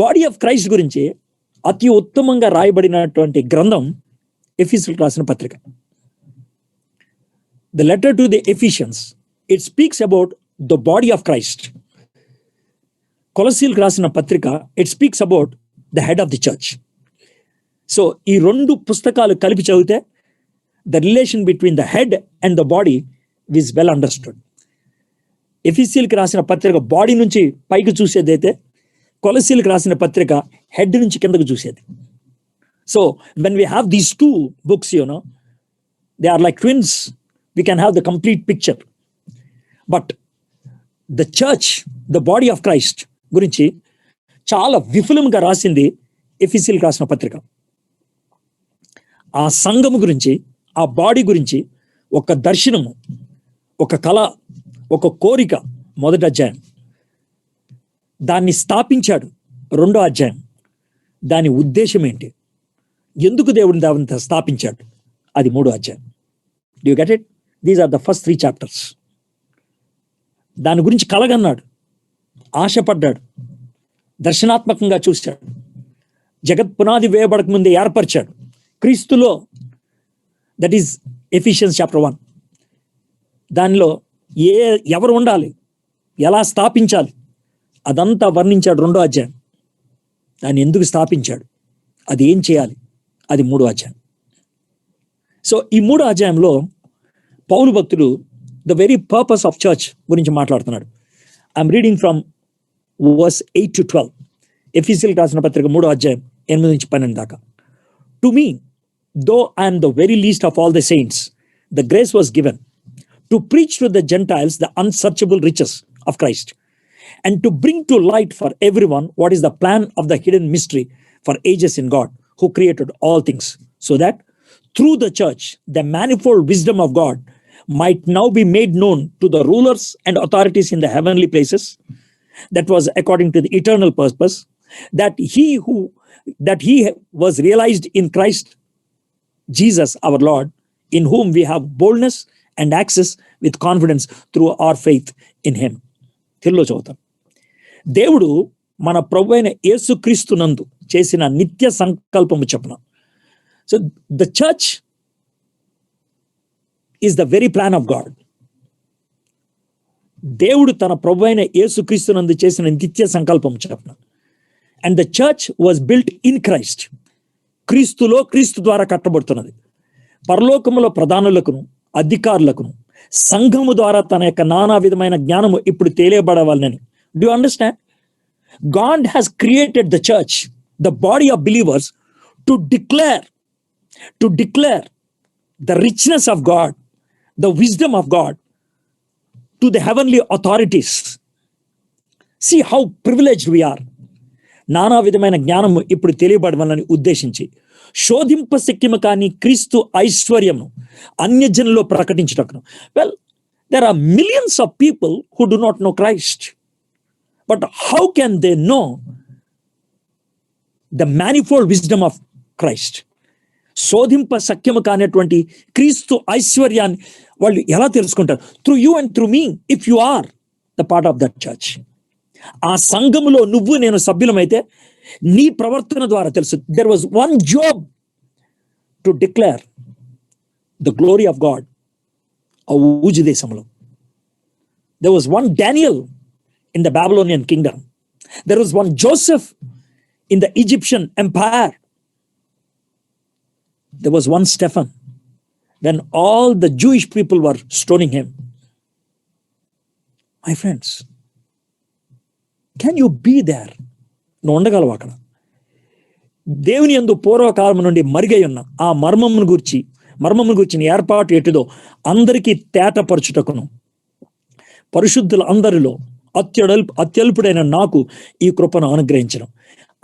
బాడీ ఆఫ్ క్రైస్ట్ గురించి అతి ఉత్తమంగా రాయబడినటువంటి గ్రంథం ఎఫీసీయులకు రాసిన పత్రిక. The letter to the Ephesians, it speaks about the body of Christ. కొలసీలకు రాసిన పత్రిక, it speaks about the head of the church. So ఈ రెండు పుస్తకాలు కలిపి చదివితే the relation between the head and the body is well understood. ఎఫీసీయులకు రాసిన పత్రిక బాడీ నుంచి పైకి చూసేదైతే, కొలసీలకు రాసిన పత్రిక హెడ్ నుంచి కిందకు చూసేది. So when we have these two books, you know, they are like twins. We can have the complete picture. But the church, the body of Christ గురించి చాలా విఫులంగా రాసింది ఎఫీసీయులకు రాసిన పత్రిక. ఆ సంఘము గురించి, ఆ బాడీ గురించి ఒక దర్శనము, ఒక కళ, ఒక కోరిక మొదటి అధ్యాయం. దాన్ని స్థాపించాడు రెండో అధ్యాయం. దాని ఉద్దేశం ఏంటి, ఎందుకు దేవుడిని దాన్ని స్థాపించాడు, అది మూడో అధ్యాయం. Do you get it? These are the first 3 chapters. దాని గురించి కలగన్నాడు, ఆశపడ్డాడు, దర్శనాత్మకంగా చూశాడు, జగత్ పునాది వేయబడక ముందే ఏర్పరిచాడు క్రీస్తులో. That is Ephesians chapter 1. దానిలో ఎవరు ఉండాలి, ఎలా స్థాపించాలి, అదంతా వర్ణించాడు రెండో అధ్యాయం. దాన్ని ఎందుకు స్థాపించాడు, అది ఏం చేయాలి, అది మూడో అధ్యాయం. సో ఈ మూడో అధ్యాయంలో పౌలు భక్తుడు the very purpose of church గురించి మాట్లాడుతున్నాడు. I'm reading from verse 8 to 12. ఎఫీసీయులకు రాసిన పత్రిక 3వ అధ్యాయం 8 నుంచి 12 దాకా. To me, though I'm the very least of all the saints, the grace was given to preach to the Gentiles the unsearchable riches of Christ, and to bring to light for everyone what is the plan of the hidden mystery for ages in God, who created all things, so that through the church the manifold wisdom of God might now be made known to the rulers and authorities in the heavenly places, that was according to the eternal purpose that he was realized in Christ Jesus our Lord, in whom we have boldness and access with confidence through our faith in him. తెలుగులో చదువుతాం. దేవుడు మన ప్రభు అయిన యేసుక్రీస్తునందు చేసిన నిత్య సంకల్పము చెప్పున. So the church is the very plan of God. దేవుడు తన ప్రభు అయిన యేసుక్రీస్తునందు చేసిన నిత్య సంకల్పం చెప్పున. And the church was built in Christ. క్రీస్తులో, క్రీస్తు ద్వారా కట్టబడుతున్నది. పరలోకములో ప్రధానులకును అధికారులకును సంఘము ద్వారా తన యొక్క నానా విధమైన జ్ఞానము ఇప్పుడు తెలియబడవాలని. Do you understand? God has created the church, the body of believers, to declare the richness of God, the wisdom of God to the heavenly authorities. See how privileged we are. నానా విధమైన జ్ఞానము ఇప్పుడు తెలియబడవాలని ఉద్దేశించి శోధింపశక్యము కాని క్రీస్తు ఐశ్వర్యము అన్యజనుల్లో ప్రకటించుటకును. Well, there are millions of people who do not know Christ, but how can they know the manifold wisdom of Christ? శోధింపశక్యము కానటువంటి క్రీస్తు ఐశ్వర్యాన్ని వాళ్ళు ఎలా తెలుసుకుంటారు? Through you and through me, if you are the part of that church. ఆ సంఘములో నువ్వు నేను సభ్యులమైతే నీ ప్రవర్తన ద్వారా తెలుసు. There was one Job to declare the glory of God ఆ ఊజు దేశంలో. There was one Daniel in the Babylonian kingdom. There was one Joseph in the Egyptian empire. There was one Stephen when all the Jewish people were stoning him. My friends, can you be there? నువ్వు ఉండగలవు అక్కడ. దేవుని యందు పూర్వకాలం నుండి మరుగై ఉన్న ఆ మర్మమును గుర్చిన ఏర్పాటు ఎటుదో అందరికీ తేటపరచుటకును పరిశుద్ధుల అందరిలో అత్యల్పుడైన నాకు ఈ కృపను అనుగ్రహించడం.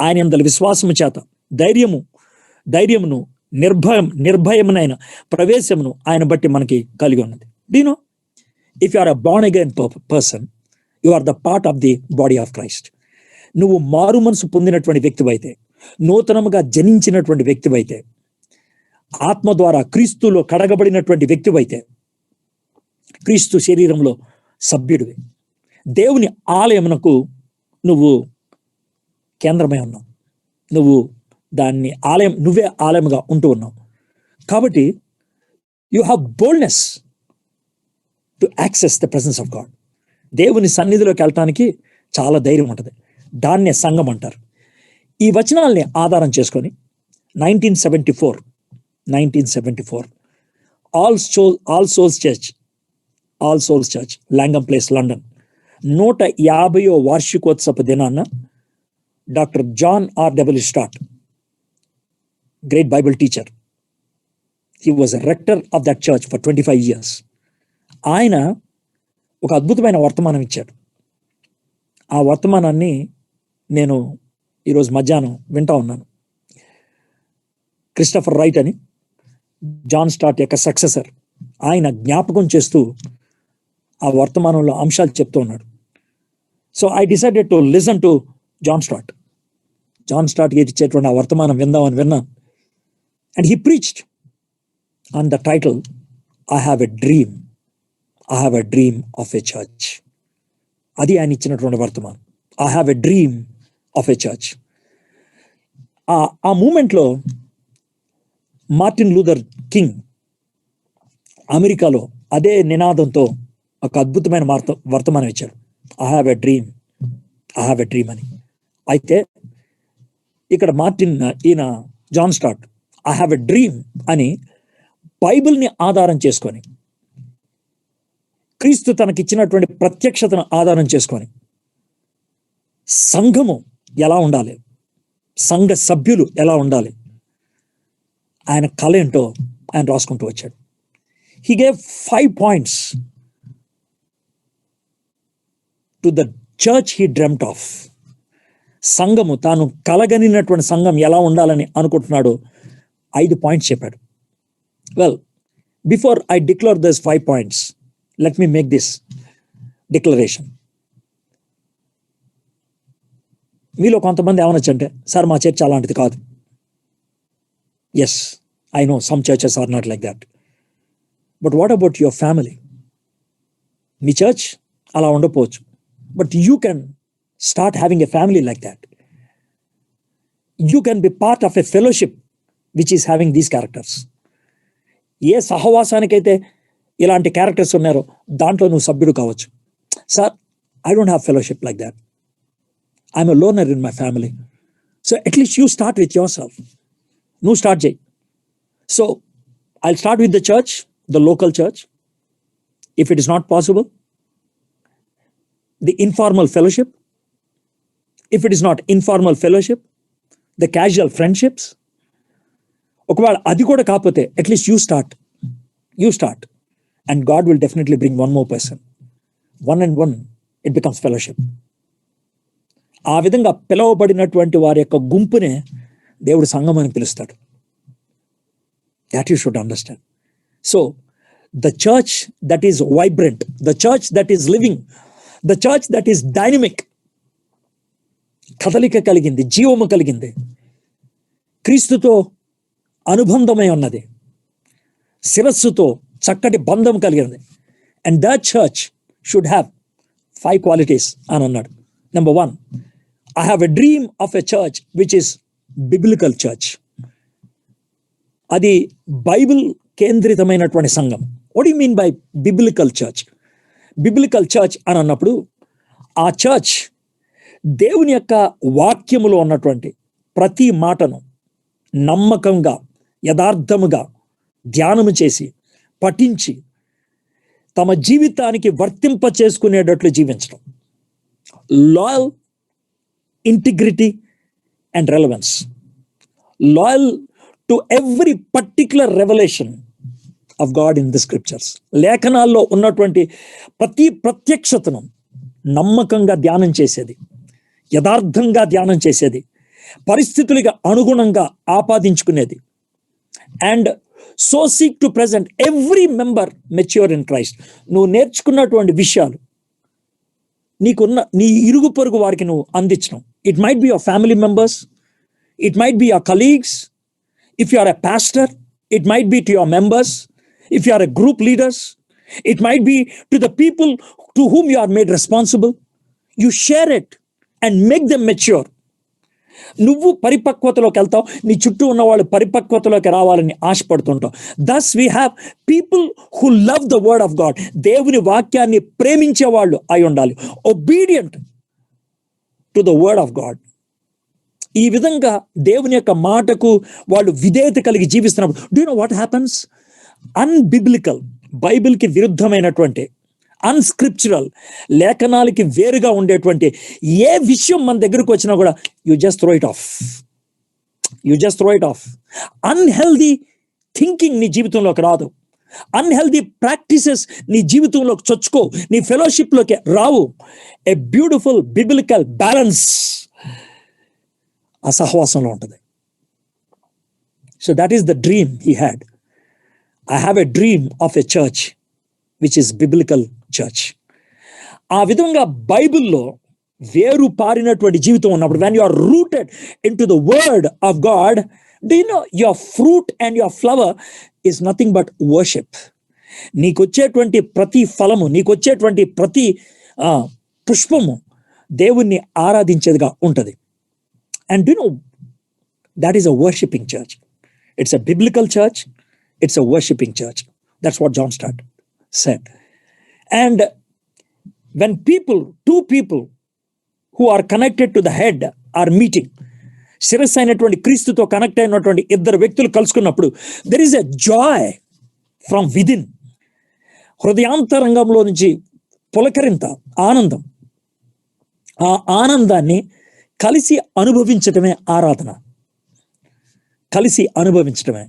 ఆయన యందలి విశ్వాసము చేత ధైర్యమును నిర్భయమునైన ప్రవేశమును ఆయన బట్టి మనకి కలిగి ఉన్నది. Do you know, if you are a born again person, you are the part of the body of Christ. నువ్వు మారు మనసు పొందినటువంటి వ్యక్తివైతే, నూతనముగా జనించినటువంటి వ్యక్తివైతే, ఆత్మ ద్వారా క్రీస్తులో కడగబడినటువంటి వ్యక్తివైతే, క్రీస్తు శరీరంలో సభ్యుడివి. దేవుని ఆలయమునకు నువ్వు కేంద్రమై ఉన్నావు. నువ్వే ఆలయముగా ఉంటూ ఉన్నావు. కాబట్టి you have boldness to access the presence of God. దేవుని సన్నిధిలోకి వెళ్ళటానికి చాలా ధైర్యం ఉంటుంది. దాన్నే సంఘం అంటారు. ఈ వచనాల్ని ఆధారం చేసుకొని 1974 All Souls Church Langham Place London 150వ వార్షికోత్సవ దినాన doctor John R.W. Stott, great Bible teacher. He was a rector of that church for 25 years. ఆయన ఒక అద్భుతమైన వర్తమానం ఇచ్చాడు. ఆ వర్తమానాన్ని నేను ఈరోజు మధ్యాహ్నం వింటా ఉన్నాను. క్రిస్టఫర్ రైట్ అని జాన్ స్టార్ట్ యొక్క సక్సెసర్, ఆయన జ్ఞాపకం చేస్తూ ఆ వర్తమానంలో అంశాలు చెప్తూ ఉన్నాడు. So I decided to listen to John Stott ఇచ్చేటువంటి ఆ వర్తమానం విందామని విన్నాను. And he preached on the title, I have a dream of a church. అది ఆయన ఇచ్చినటువంటి వర్తమానం. I have a dream of a church. ఆ మూమెంట్లో మార్టిన్ లూథర్ కింగ్ అమెరికాలో అదే నినాదంతో ఒక అద్భుతమైన వర్తమానం ఇచ్చాడు. I have a dream అని. అయితే ఇక్కడ ఈయన John Stott I have a dream అని బైబిల్ని ఆధారం చేసుకొని, క్రీస్తు తనకిచ్చినటువంటి ప్రత్యక్షతను ఆధారం చేసుకొని, సంఘము ఎలా ఉండాలి, సంఘ సభ్యులు ఎలా ఉండాలి, ఆయన కళ ఏంటో ఆయన రాసుకుంటూ వచ్చాడు. He gave 5 points to the church he dreamt of. సంఘము, తాను కలగనినటువంటి సంఘం ఎలా ఉండాలని అనుకుంటున్నాడు, 5 పాయింట్స్ చెప్పాడు. Well, before I declare this 5 points, let me make this declaration. మీలో కొంతమంది ఏమనొచ్చంటే, సార్ మా చర్చ్ అలాంటిది కాదు. Yes, I know some churches are not like that. But what about your family? మీ చర్చ్ అలా ఉండకపోవచ్చు, but you can start having a family like that. You can be part of a fellowship which is having these characters. ఏ సహవాసానికైతే ఇలాంటి క్యారెక్టర్స్ ఉన్నారో దాంట్లో నువ్వు సభ్యుడు కావచ్చు. Sir, I don't have fellowship like that, I'm a లోనర్ in my family. So at least you start with your self. నువ్వు స్టార్ట్ చేయి. So I'll start with the church, the local church. If it is not possible, the informal fellowship. If it is not informal fellowship, the casual friendships. ఒకవేళ అది కూడా కాకపోతే at least you start and God will definitely bring one more person. 1 and 1 it becomes fellowship. ఆ విధంగా పిలువబడినటువంటి వారి యొక్క గుంపునే దేవుడు సంఘం అని పిలుస్తాడు. That you should understand. So the church that is vibrant, the church that is living, the church that is dynamic, కదలిక కలిగింది, జీవము కలిగింది, క్రీస్తుతో అనుబంధమై ఉన్నది, శిరస్సుతో చక్కటి బంధం కలిగినది. And that church should have 5 qualities అని అన్నాడు. Number one, I have a dream of a church which is biblical church. అది బైబిల్ కేంద్రితమైనటువంటి సంఘం. What you mean by biblical church? Biblical church అని అన్నప్పుడు ఆ చర్చ్ దేవుని యొక్క వాక్యములో ఉన్నటువంటి ప్రతి మాటను నమ్మకంగా, యథార్థముగా ధ్యానము చేసి, పఠించి, తమ జీవితానికి వర్తింప చేసుకునేటట్లు జీవించడం. Loyal, integrity and relevance. Loyal to every particular revolution of God in the scriptures. లేఖనాల్లో ఉన్నటువంటి ప్రతి ప్రత్యక్షతను నమ్మకంగా ధ్యానం చేసేది, యథార్థంగా ధ్యానం చేసేది, పరిస్థితులకు అనుగుణంగా ఆపాదించుకునేది. And so seek to present every member mature in Christ. నువ్వు నేర్చుకున్నటువంటి విషయాలు నీకున్న నీ ఇరుగు పొరుగు వారికి నువ్వు అందించడం. It might be your family members, it might be your colleagues, if you are a pastor, it might be to your members. If you are a group leaders, it might be to the people to whom you are made responsible. You share it and make them mature. నువ్వు పరిపక్వతలోకి వెళ్తావు, నీ చుట్టూ ఉన్న వాళ్ళు పరిపక్వతలోకి రావాలని ఆశపడుతుంటావు. Thus we have people who love the word of God. దేవుని వాక్యాన్ని ప్రేమించే వాళ్ళు అయి ఉండాలి. Obedient to the word of God. ఈ విధంగా దేవుని యొక్క మాటకు వాళ్ళు విధేయత కలిగి జీవిస్తున్నప్పుడు do you know what happens? Unbiblical, బైబిల్కి విరుద్ధమైనటువంటి, అన్స్క్రిప్చురల్, లేఖనాలకి వేరుగా ఉండేటువంటి ఏ విషయం మన దగ్గరకు వచ్చినా కూడా you just throw it off. You just throw it off. Unhealthy thinking నీ జీవితంలోకి రాదు. అన్హెల్దీ ప్రాక్టీసెస్ నీ జీవితంలోకి చొచ్చుకో, నీ ఫెలోషిప్లోకి రావు. ఏ బ్యూటిఫుల్ బిబ్లికల్ బ్యాలెన్స్ ఆ సహవాసంలో ఉంటుంది. So that is the dream he had. I have a dream of a church which is biblical church. ఆ విధంగా బైబిల్లో వేరు పారినటువంటి జీవితం ఉన్నప్పుడు, when you are rooted in to the word of God, do you know your fruit and your flower is nothing but worship. నీకొచ్చేటువంటి ప్రతి ఫలము, నీకొచ్చేటువంటి ప్రతి పుష్పము దేవుణ్ణి ఆరాధించేదిగా ఉంటుంది. And do you know, that is a worshipping church. It's a biblical church. It's a worshipping church. That's what John Stott said. And when two people who are connected to the head are meeting, శిరస్సు అయినటువంటి క్రీస్తుతో కనెక్ట్ అయినటువంటి ఇద్దరు వ్యక్తులు కలుసుకున్నప్పుడు there is a joy from within. హృదయాంతరంగంలో నుంచి పులకరింత ఆనందం. ఆ ఆనందాన్ని కలిసి అనుభవించటమే ఆరాధన. కలిసి అనుభవించటమే.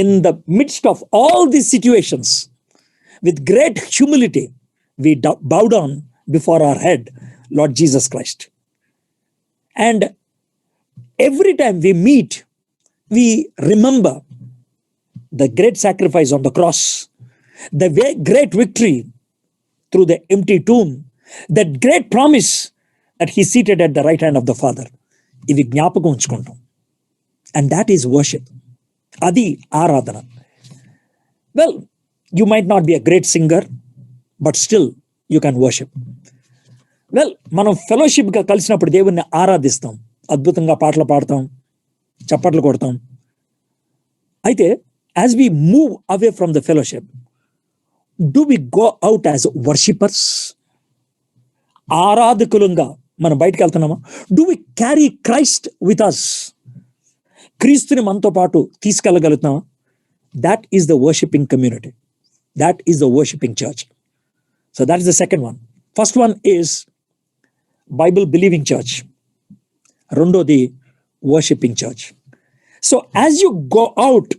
In the midst of all these situations, with great humility, we bow down before our head, Lord Jesus Christ. And every time we meet, we remember the great sacrifice on the cross, the great victory through the empty tomb, that great promise that he seated at the right hand of the Father. ఇవి జ్ఞాపకం ఉంచుకుంటాం. And that is worship. అది ఆరాధన. Well, you might not be a great singer, but still you can worship. Well, మనం ఫెలోషిప్గా కలిసినప్పుడు దేవుణ్ణి ఆరాధిస్తాం, అద్భుతంగా పాటలు పాడతాం, చప్పట్లు కొడతాం. అయితే as we move away from the fellowship, do we go out as worshippers? ఆరాధకులుగా మనం బయటకు వెళ్తున్నామా? Do we carry Christ with us? క్రీస్తుని మనతో పాటు తీసుకెళ్ళగలుగుతున్నామా? That is the worshipping community. That is the worshipping church. So that is the second one. First one is Bible believing church. రెండోది worshipping church. So as you go out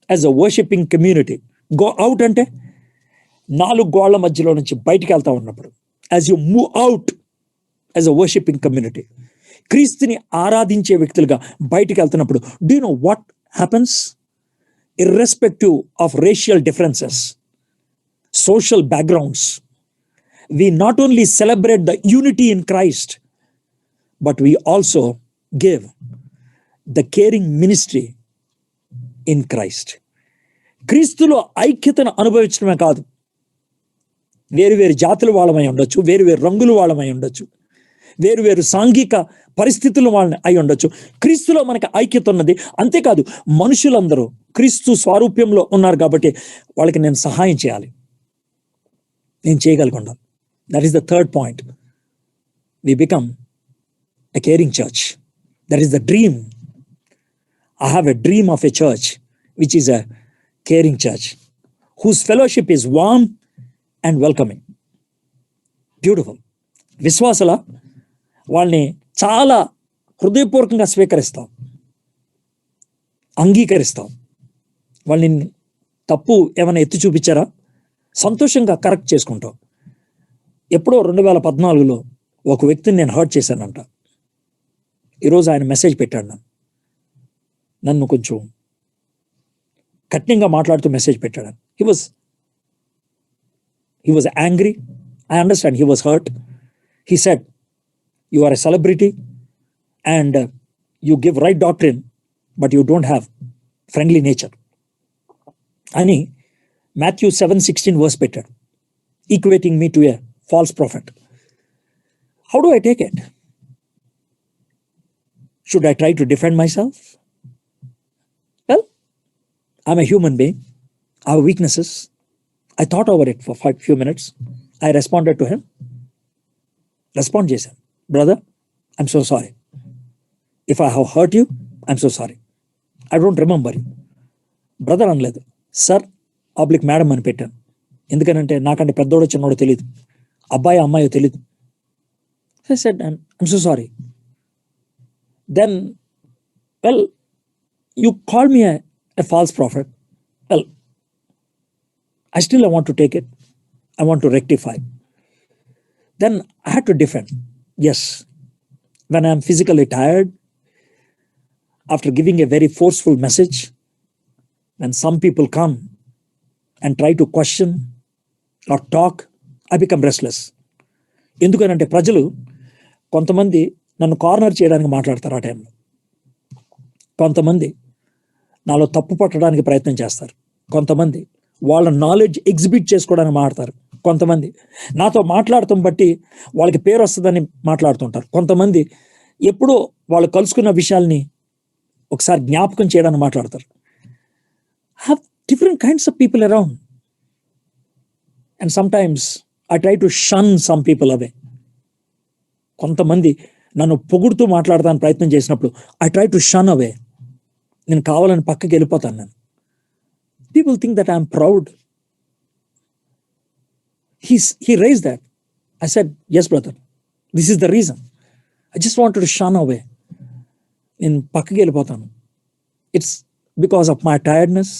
as a worshipping community, go out అంటే 4 గోళ్ల మధ్యలో నుంచి బయటికి వెళ్తా ఉన్నప్పుడు, as you move out as a worshipping community, క్రీస్తుని ఆరాధించే వ్యక్తులుగా బయటికి వెళ్తున్నప్పుడు, do you know what happens? Irrespective of racial differences, social backgrounds, we not only celebrate the unity in Christ, but we also give the caring ministry in Christ. క్రీస్తులో ఐక్యతను అనుభవించడమే కాదు, వేరు వేరు జాతుల వాళ్ళమై ఉండొచ్చు, వేరు వేరు రంగుల వాళ్ళమై ఉండొచ్చు, వేరు సాంఘిక పరిస్థితులు వాళ్ళని అయి ఉండొచ్చు. క్రీస్తులో మనకి ఐక్యత ఉన్నది. అంతేకాదు మనుషులందరూ క్రీస్తు స్వారూప్యంలో ఉన్నారు కాబట్టి వాళ్ళకి నేను సహాయం చేయాలి, నేను చేయగలకుండా. That is the third point. We become a caring church. That is the dream. I have a dream of a church which is a caring church, whose fellowship is warm and welcoming. Beautiful. విశ్వాసుల వాళ్ళని చాలా హృదయపూర్వకంగా స్వీకరిస్తాం, అంగీకరిస్తాం. వాళ్ళని తప్పు ఏమైనా ఎత్తి చూపించారా, సంతోషంగా కరెక్ట్ చేసుకుంటాం. ఎప్పుడో 2014లో ఒక వ్యక్తిని నేను హర్ట్ చేశానంట. ఈరోజు ఆయన మెసేజ్ పెట్టాడు, నన్ను కొంచెం కఠినంగా మాట్లాడుతూ మెసేజ్ పెట్టాడు. He was angry. I understand, he was hurt. He said, you are a celebrity and you give right doctrine but you don't have friendly nature అని Matthew 7:16 వర్స్ పెట్టాడు, equating me to a false prophet. How do I take it? Should I try to defend myself? Well, I'm a human being. I have weaknesses. I thought over it for few minutes. I responded to him. Respond చేశాను, brother, I'm so sorry. If I have hurt you, I'm so sorry. I don't remember you. Brother అనలేదు, సార్ పబ్లిక్ మేడం అని పెట్టాను. ఎందుకనంటే నాకంటే పెద్దోడో చిన్నోడో తెలియదు, అబ్బాయి అమ్మాయో తెలియదు. I said, I'm so sorry. Then, well, you called me a false prophet. Well, I want to take it. I want to rectify. Then I had to defend. Yes, when I'm physically tired, after giving a very forceful message, when some people come and try to question or talk, I become restless. ఎందుకనంటే ప్రజలు కొంతమంది నన్ను కార్నర్ చేయడానికి మాట్లాడతారు ఆ టైంలో, కొంతమంది నాలో తప్పు పట్టడానికి ప్రయత్నం చేస్తారు, కొంతమంది వాళ్ళ నాలెడ్జ్ ఎగ్జిబిట్ చేసుకోవడానికి మాట్లాడతారు, కొంతమంది నాతో మాట్లాడటం బట్టి వాళ్ళకి పేరు వస్తుందని మాట్లాడుతుంటారు, కొంతమంది ఎప్పుడో వాళ్ళు కలుసుకున్న విషయాల్ని ఒకసారి జ్ఞాపకం చేయడానికి మాట్లాడతారు. Have different kinds of people around and sometimes I try to shun some people away. కొంతమంది నన్ను పొగుడుతూ మాట్లాడడానికి ప్రయత్నం చేసినప్పుడు I try to shun away. నేను కావాలని పక్కకి వెళ్ళిపోతాను. నేను people think that I'm proud. He raised that. I said, yes, brother, this is the reason. I just wanted to shun away. In పక్కకి వెళ్ళిపోతాను. It's because of my tiredness,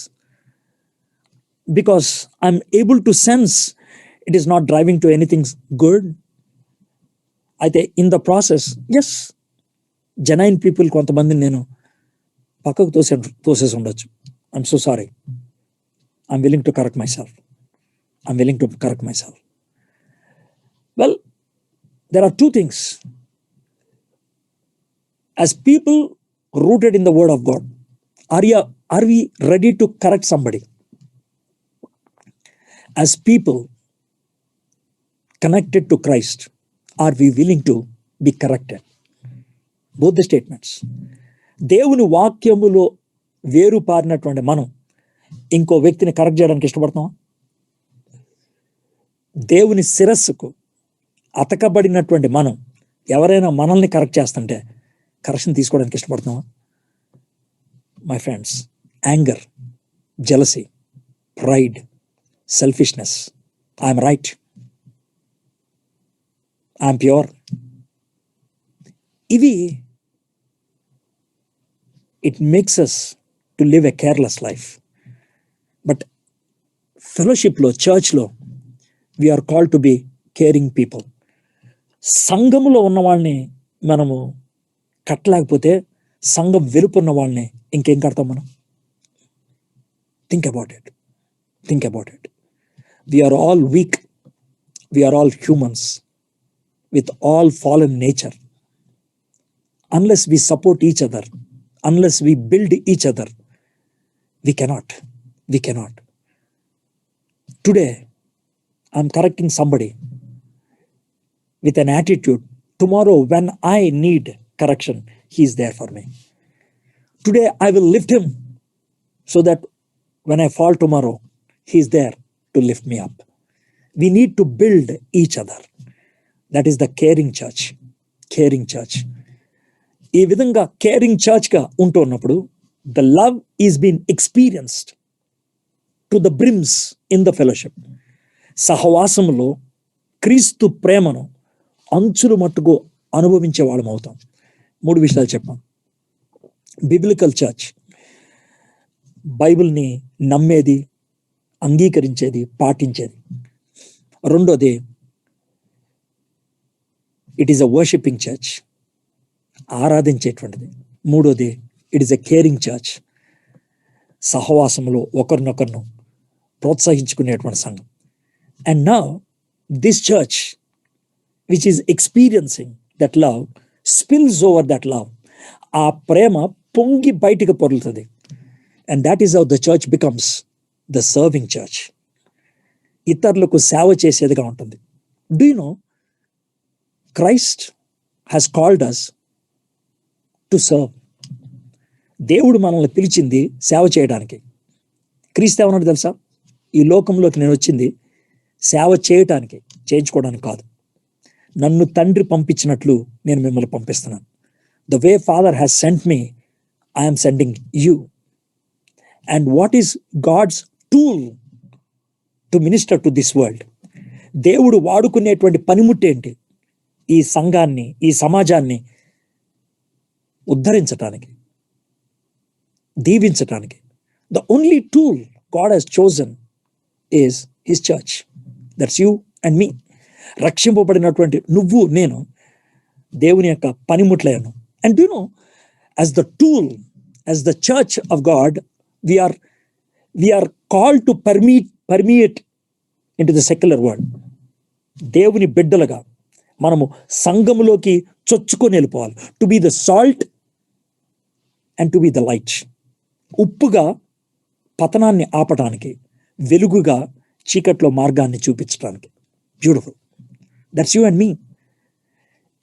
because I'm able to sense it is not driving to anything good. అయితే in the process, yes, genuine people కొంతమంది నేను పక్కకు తోసేసి ఉండొచ్చు. I'm so sorry. I'm willing to correct myself. Well, there are two things. As people rooted in the word of God, are we ready to correct somebody? As people connected to Christ, are we willing to be corrected? Both the statements. దేవుని వాక్యములో వేరు పారినటువంటి మనం ఇంకో వ్యక్తిని కరెక్ట్ చేయడానికి ఇష్టపడతామా? దేవుని శిరస్సుకు అతకబడినటువంటి మనం ఎవరైనా మనల్ని కరెక్ట్ చేస్తుంటే కరెక్షన్ తీసుకోవడానికి ఇష్టపడుతున్నావా? My friends, anger, jealousy, pride, selfishness, I'm right, I'm pure, ఇవి it makes us to live a careless life. But ఫెలోషిప్లో, చర్చ్లో we are called to be caring people. సంఘములో ఉన్న వాళ్ళని మనము కట్టలేకపోతే సంఘం వెలుపున్న వాళ్ళని ఇంకేం కడతాం మనం? Think about it. We are all weak, we are all humans with all fallen nature. Unless we support each other, unless we build each other, we cannot. Today, I'm correcting somebody with an attitude tomorrow when I need correction, he is there for me. Today I will lift him so that when I fall tomorrow, he is there to lift me up. We need to build each other. That is the caring church. Caring church. ఈ విధంగా కేరింగ్ చర్చ్గా ఉంటున్నప్పుడు the love is been experienced to the brims in the fellowship. సహవాసంలో క్రీస్తు ప్రేమను అంచులు మట్టుకు అనుభవించే వాళ్ళం అవుతాం. 3 విషయాలు చెప్పాం. బిబ్లికల్ చర్చ్, బైబిల్ని నమ్మేది, అంగీకరించేది, పాటించేది. రెండోది, it is a worshipping church, ఆరాధించేటువంటిది. మూడోది, it is a caring church, సహవాసంలో ఒకరినొకరును ప్రోత్సహించుకునేటువంటి సంఘం. And now this church which is experiencing that love spills over that love. ఆ ప్రేమ పొంగి బయటికి పొరులుతుంది. And that is how the church becomes the serving church. ఇతరులకు సేవ చేసేదిగా ఉంటుంది. Do you know Christ has called us to serve. దేవుడు మనల్ని పిలిచింది సేవ చేయడానికి. క్రీస్తు ఏమన్నాడు తెలుసా? ఈ లోకంలోకి నేను వచ్చింది సేవ చేయటానికి, చేయించుకోవడానికి కాదు. నన్ను తండ్రి పంపించినట్లు నేను మిమ్మల్ని పంపిస్తున్నాను. The way Father has sent me, I'm sending you. And what is God's tool to minister to this world? దేవుడు వాడుకునేటువంటి పనిముట్టు ఏంటి? ఈ సంఘాన్ని, ఈ సమాజాన్ని ఉద్ధరించటానికి, దీవించటానికి. The only tool God has chosen is his church. That's you and me. రక్షింపబడినటువంటి నువ్వు, నేను దేవుని యొక్క పనిముట్లయ్యాను. And you know, as the tool, as the church of God, we are called to permeate into the secular world. దేవుని బిడ్డలుగా మనము సంఘములోకి చొచ్చుకొని వెళ్ళిపోవాలి. To be the salt and to be the light. ఉప్పుగా పతనాన్ని ఆపటానికి, వెలుగుగా చీకట్లో మార్గాన్ని చూపించడానికి. Beautiful. That's you and me.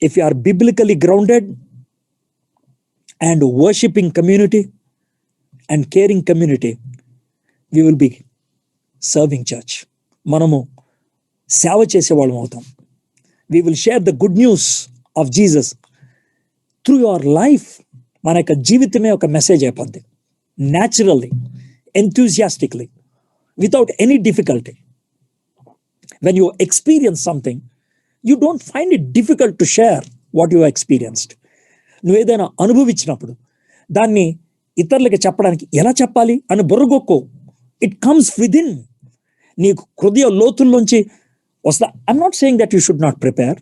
If you are biblically grounded and worshipping community and caring community, we will be serving church. మనము సేవ చేసేవాళ్ళం అవుతాం. We will share the good news of Jesus through your life. మన యొక్క జీవితమే ఒక మెసేజ్ అయిపోద్ది. Naturally, enthusiastically, without any difficulty. When you experience something, you don't find it difficult to share what you have experienced. నువ్వు ఏదైనా అనుభవించినప్పుడు దాన్ని ఇతరులకి చెప్పడానికి ఎలా చెప్పాలి అని బుర్రగొక్కో. It comes within. నీకు హృదయ లోతుల్లోంచి వస్తా. I'm not saying that you should not prepare,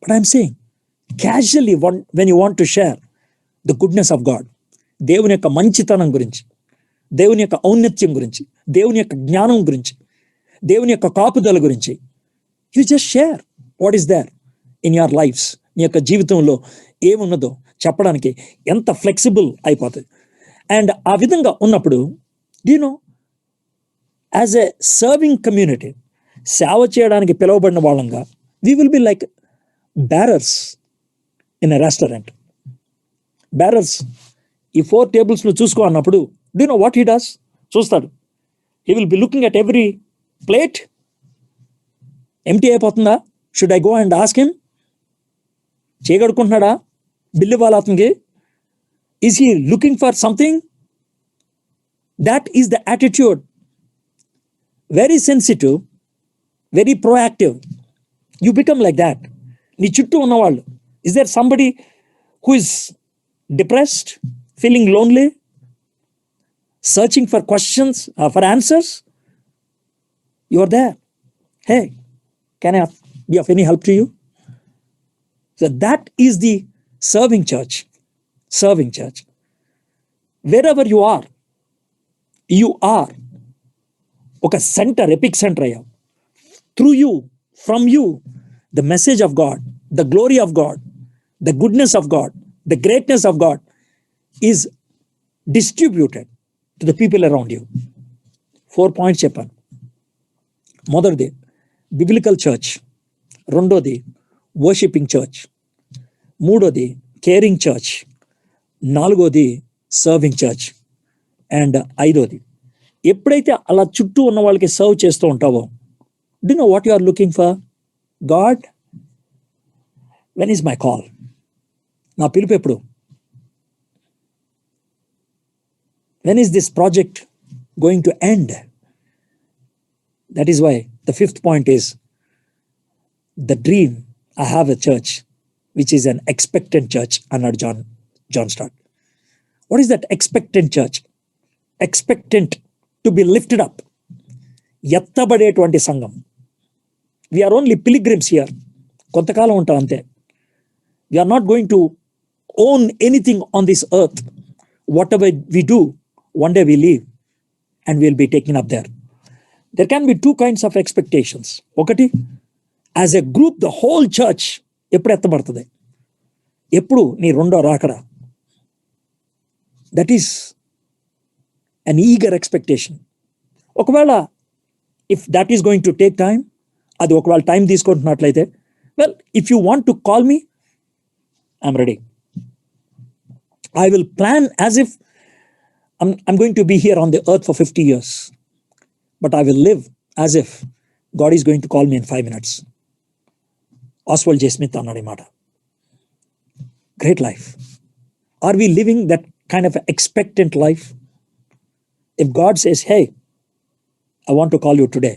but I'm saying casually when you want to share the goodness of God, దేవుని యొక్క మంచితనం గురించి, దేవుని యొక్క ఔన్నత్యం గురించి, దేవుని యొక్క జ్ఞానం గురించి, దేవుని యొక్క కాపుదల గురించి, you just share what is there in your lifes. నీ యొక్క జీవితంలో ఏమున్నదో చెప్పడానికి ఎంత ఫ్లెక్సిబుల్ అయిపోతుంది. అండ్ ఆ విధంగా ఉన్నప్పుడు, you know, as a serving community, సేవ చేయడానికి పిలువబడిన వాళ్ళంగా, we will be like bearers in a restaurant. Bearers ఈ 4 టేబుల్స్ను చూసుకో అన్నప్పుడు, do know what he does? చూస్తాడు. He will be looking at every plate. Empty అయిపోతుందా? Should I go and ask him? చేయగడుకుంటున్నాడా? బిల్లు ఇవ్వాలి అతనికి? Is he looking for something? That is the attitude. Very sensitive, very proactive. You become like that. నీ చుట్టూ ఉన్నవాళ్ళు, is there somebody who is depressed, feeling lonely, searching for questions, for answers? You are there. Hey, can I be of any help to you? So that is the serving church. Serving church. Wherever you are ఒక సెంటర్, ఎపిక్ సెంటర్ అయ్యావు. Through you, from you, the message of God, the glory of God, the goodness of God, the greatness of God is distributed to the people around you. 4 points చెప్పాను. మొదటిది బిబ్లికల్ చర్చ్. రెండోది వర్షిపింగ్ చర్చ్, మూడోది కేరింగ్ చర్చ్, నాలుగోది సర్వింగ్ చర్చ్, అండ్ ఐదోది ఎప్పుడైతే అలా చుట్టూ ఉన్న వాళ్ళకి సర్వ్ చేస్తూ ఉంటావో, do know what you are looking for? God, when is my call? నా పిలుపు ఎప్పుడు? When is this project going to end? That is why the fifth point is the dream. I have a church which is an expectant church, అన్నాడు John Stott. What is that expectant church? Expectant to be lifted up. ఎత్తబడేటువంటి సంఘం. We are only pilgrims here. కొంతకాలం ఉంటాం అంతే. We are not going to own anything on this earth. Whatever we do, one day we leave and we'll be taken up there. There can be two kinds of expectations. ఒకటి, as a group the whole church ఎప్పుడు ఎత్తబడుతుంది, ఎప్పుడు నీ రెండో రాకడా. That is an eager expectation. ఒకవేళ if that is going to take time, అది ఒకవేళ టైం తీసుకుంటున్నట్లయితే, well, if you want to call me, I'm ready. I will plan as if I'm going to be here on the earth for 50 years, but I will live as if God is going to call me in 5 minutes. Oswald J. Smith అన్నాడు ఈ మాట. Great life. Are we living that kind of expectant life? If God says, hey, I want to call you today,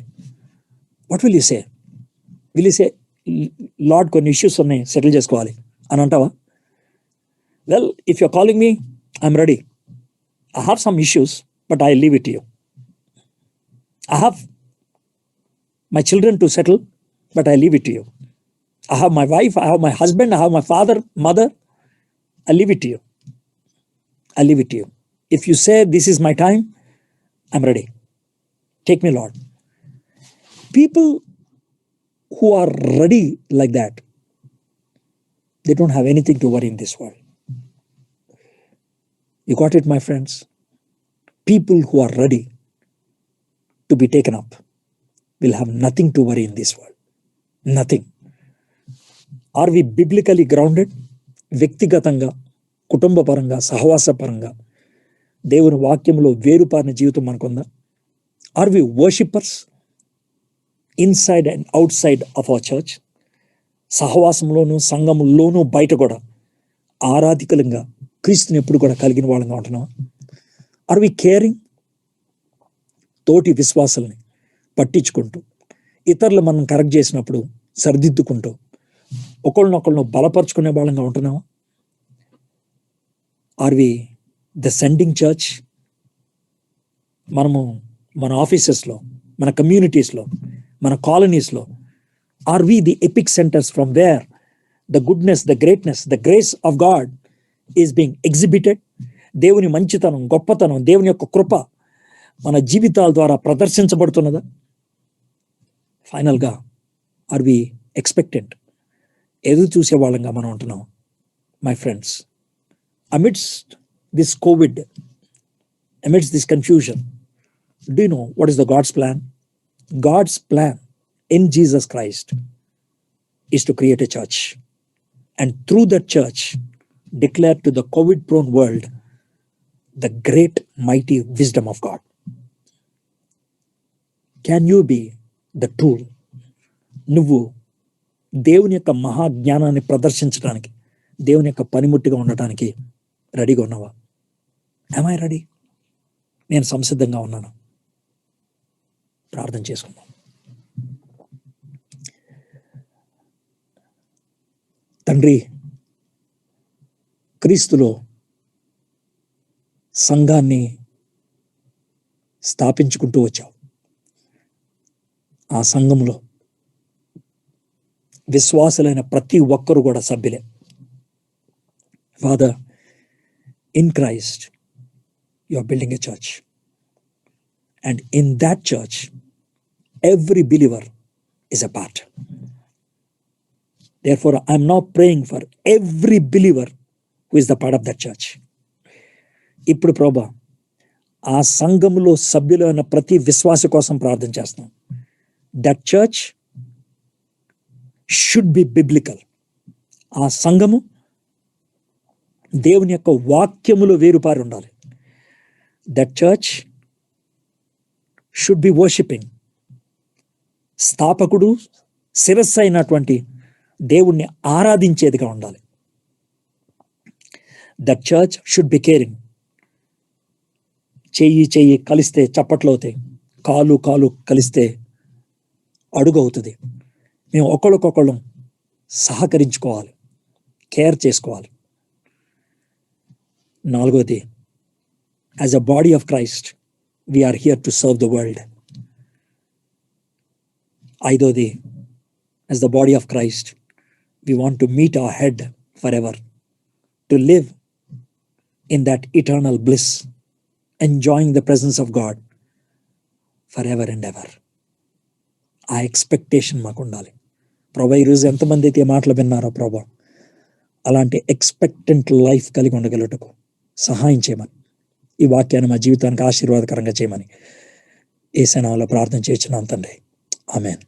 what will you say? Will you say, Lord, కొన్ని issues ఉన్నాయి, సెటిల్ చేసుకోవాలి అని అంటావా? Well, if you're calling me, I'm ready. I have some issues, but I leave it to you. I have my children to settle, but I leave it to you. I have my wife, I have my husband, I have my father, mother. I leave it to you. I leave it to you. If you say this is my time, I'm ready. Take me, Lord. People who are ready like that, they don't have anything to worry in this world. You got it, my friends? People who are ready to be taken up will have nothing to worry in this world. Nothing. Are we biblically grounded? వ్యక్తిగతంగా, కుటుంబపరంగా, సహవాసపరంగా దేవుని వాక్యంలో వేరుపారిన జీవితం మనకుందా? Are we worshippers inside and outside of our church? సహవాసంలోనూ, సంఘముల్లోనూ, బయట కూడా ఆరాధికులంగా క్రీస్తుని ఎప్పుడు కూడా కలిగిన వాళ్ళంగా ఉంటున్నాం? Are we caring? తోటి విశ్వాసాలని పట్టించుకుంటూ, ఇతరులు మనం కరెక్ట్ చేసినప్పుడు సరిదిద్దుకుంటూ, ఒకళ్ళనొకళ్ళను బలపరుచుకునే వాళ్ళంగా ఉంటున్నావా? Are we the sending church? మనము మన ఆఫీసెస్లో, మన కమ్యూనిటీస్లో, మన కాలనీస్లో, are we the epicentres from where the goodness, the greatness, the grace of God is being exhibited? దేవుని మంచితనం, గొప్పతనం, దేవుని యొక్క కృప మన జీవితాల ద్వారా ప్రదర్శించబడుతున్నదా? ఫైనల్గా, ఆర్ వి ఎక్స్పెక్టెంట్? ఎదురు చూసే వాళ్ళంగా మనం ఉంటున్నాం? My friends, amidst this COVID, amidst this confusion, do you know what is the God's plan? God's plan in Jesus Christ is to create a church, and through that church declare to the COVID-prone world the great mighty wisdom of God. Can you be the tool? నువ్వు దేవుని యొక్క మహాజ్ఞానాన్ని ప్రదర్శించడానికి, దేవుని యొక్క పనిముట్టిగా ఉండటానికి రెడీగా ఉన్నావా? am I ready? నేను సంసిద్ధంగా ఉన్నాను. ప్రార్థన చేసుకుందాం. తండ్రి, క్రీస్తులో సంఘాన్ని స్థాపించుకుంటూ వచ్చావు. ఆ సంఘంలో విశ్వాసులైన ప్రతి ఒక్కరు కూడా సభ్యులే. Father, in Christ you are building a church, and in that church every believer is a part. Therefore, I am now praying for every believer who is the part of that church. ఇప్పుడు ప్రభా, ఆ సంఘములో సభ్యులైన ప్రతి విశ్వాస కోసం ప్రార్థన చేస్తున్నాం. That church should be biblical. ఆ సంఘము దేవుని యొక్క వాక్యములో వేరుపారి ఉండాలి. That church should be worshipping. స్థాపకుడు శిరస్సు అయినటువంటి దేవుణ్ణి ఆరాధించేదిగా ఉండాలి. That church should be caring. చెయ్యి కలిస్తే చప్పట్లు అవుతాయి, కాలు కలిస్తే అడుగు అవుతుంది. మేము ఒకళ్ళకొకళ్ళం సహకరించుకోవాలి, కేర్ చేసుకోవాలి. 4వది, as a body of Christ we are here to serve the world. 5వది, as the body of Christ we want to meet our head forever, to live in that eternal bliss, enjoying the presence of God forever and ever. ఆ ఎక్స్పెక్టేషన్ మాకు ఉండాలి. ప్రభా, ఈరోజు ఎంతమంది అయితే మాటలు విన్నారో ప్రభా, అలాంటి ఎక్స్పెక్టెంట్ లైఫ్ కలిగి ఉండగలటకు సహాయం చేయమని, ఈ వాక్యాన్ని మా జీవితానికి ఆశీర్వాదకరంగా చేయమని యేసు నామములో ప్రార్థన చేస్తున్నాం తండ్రి. ఆమేన్.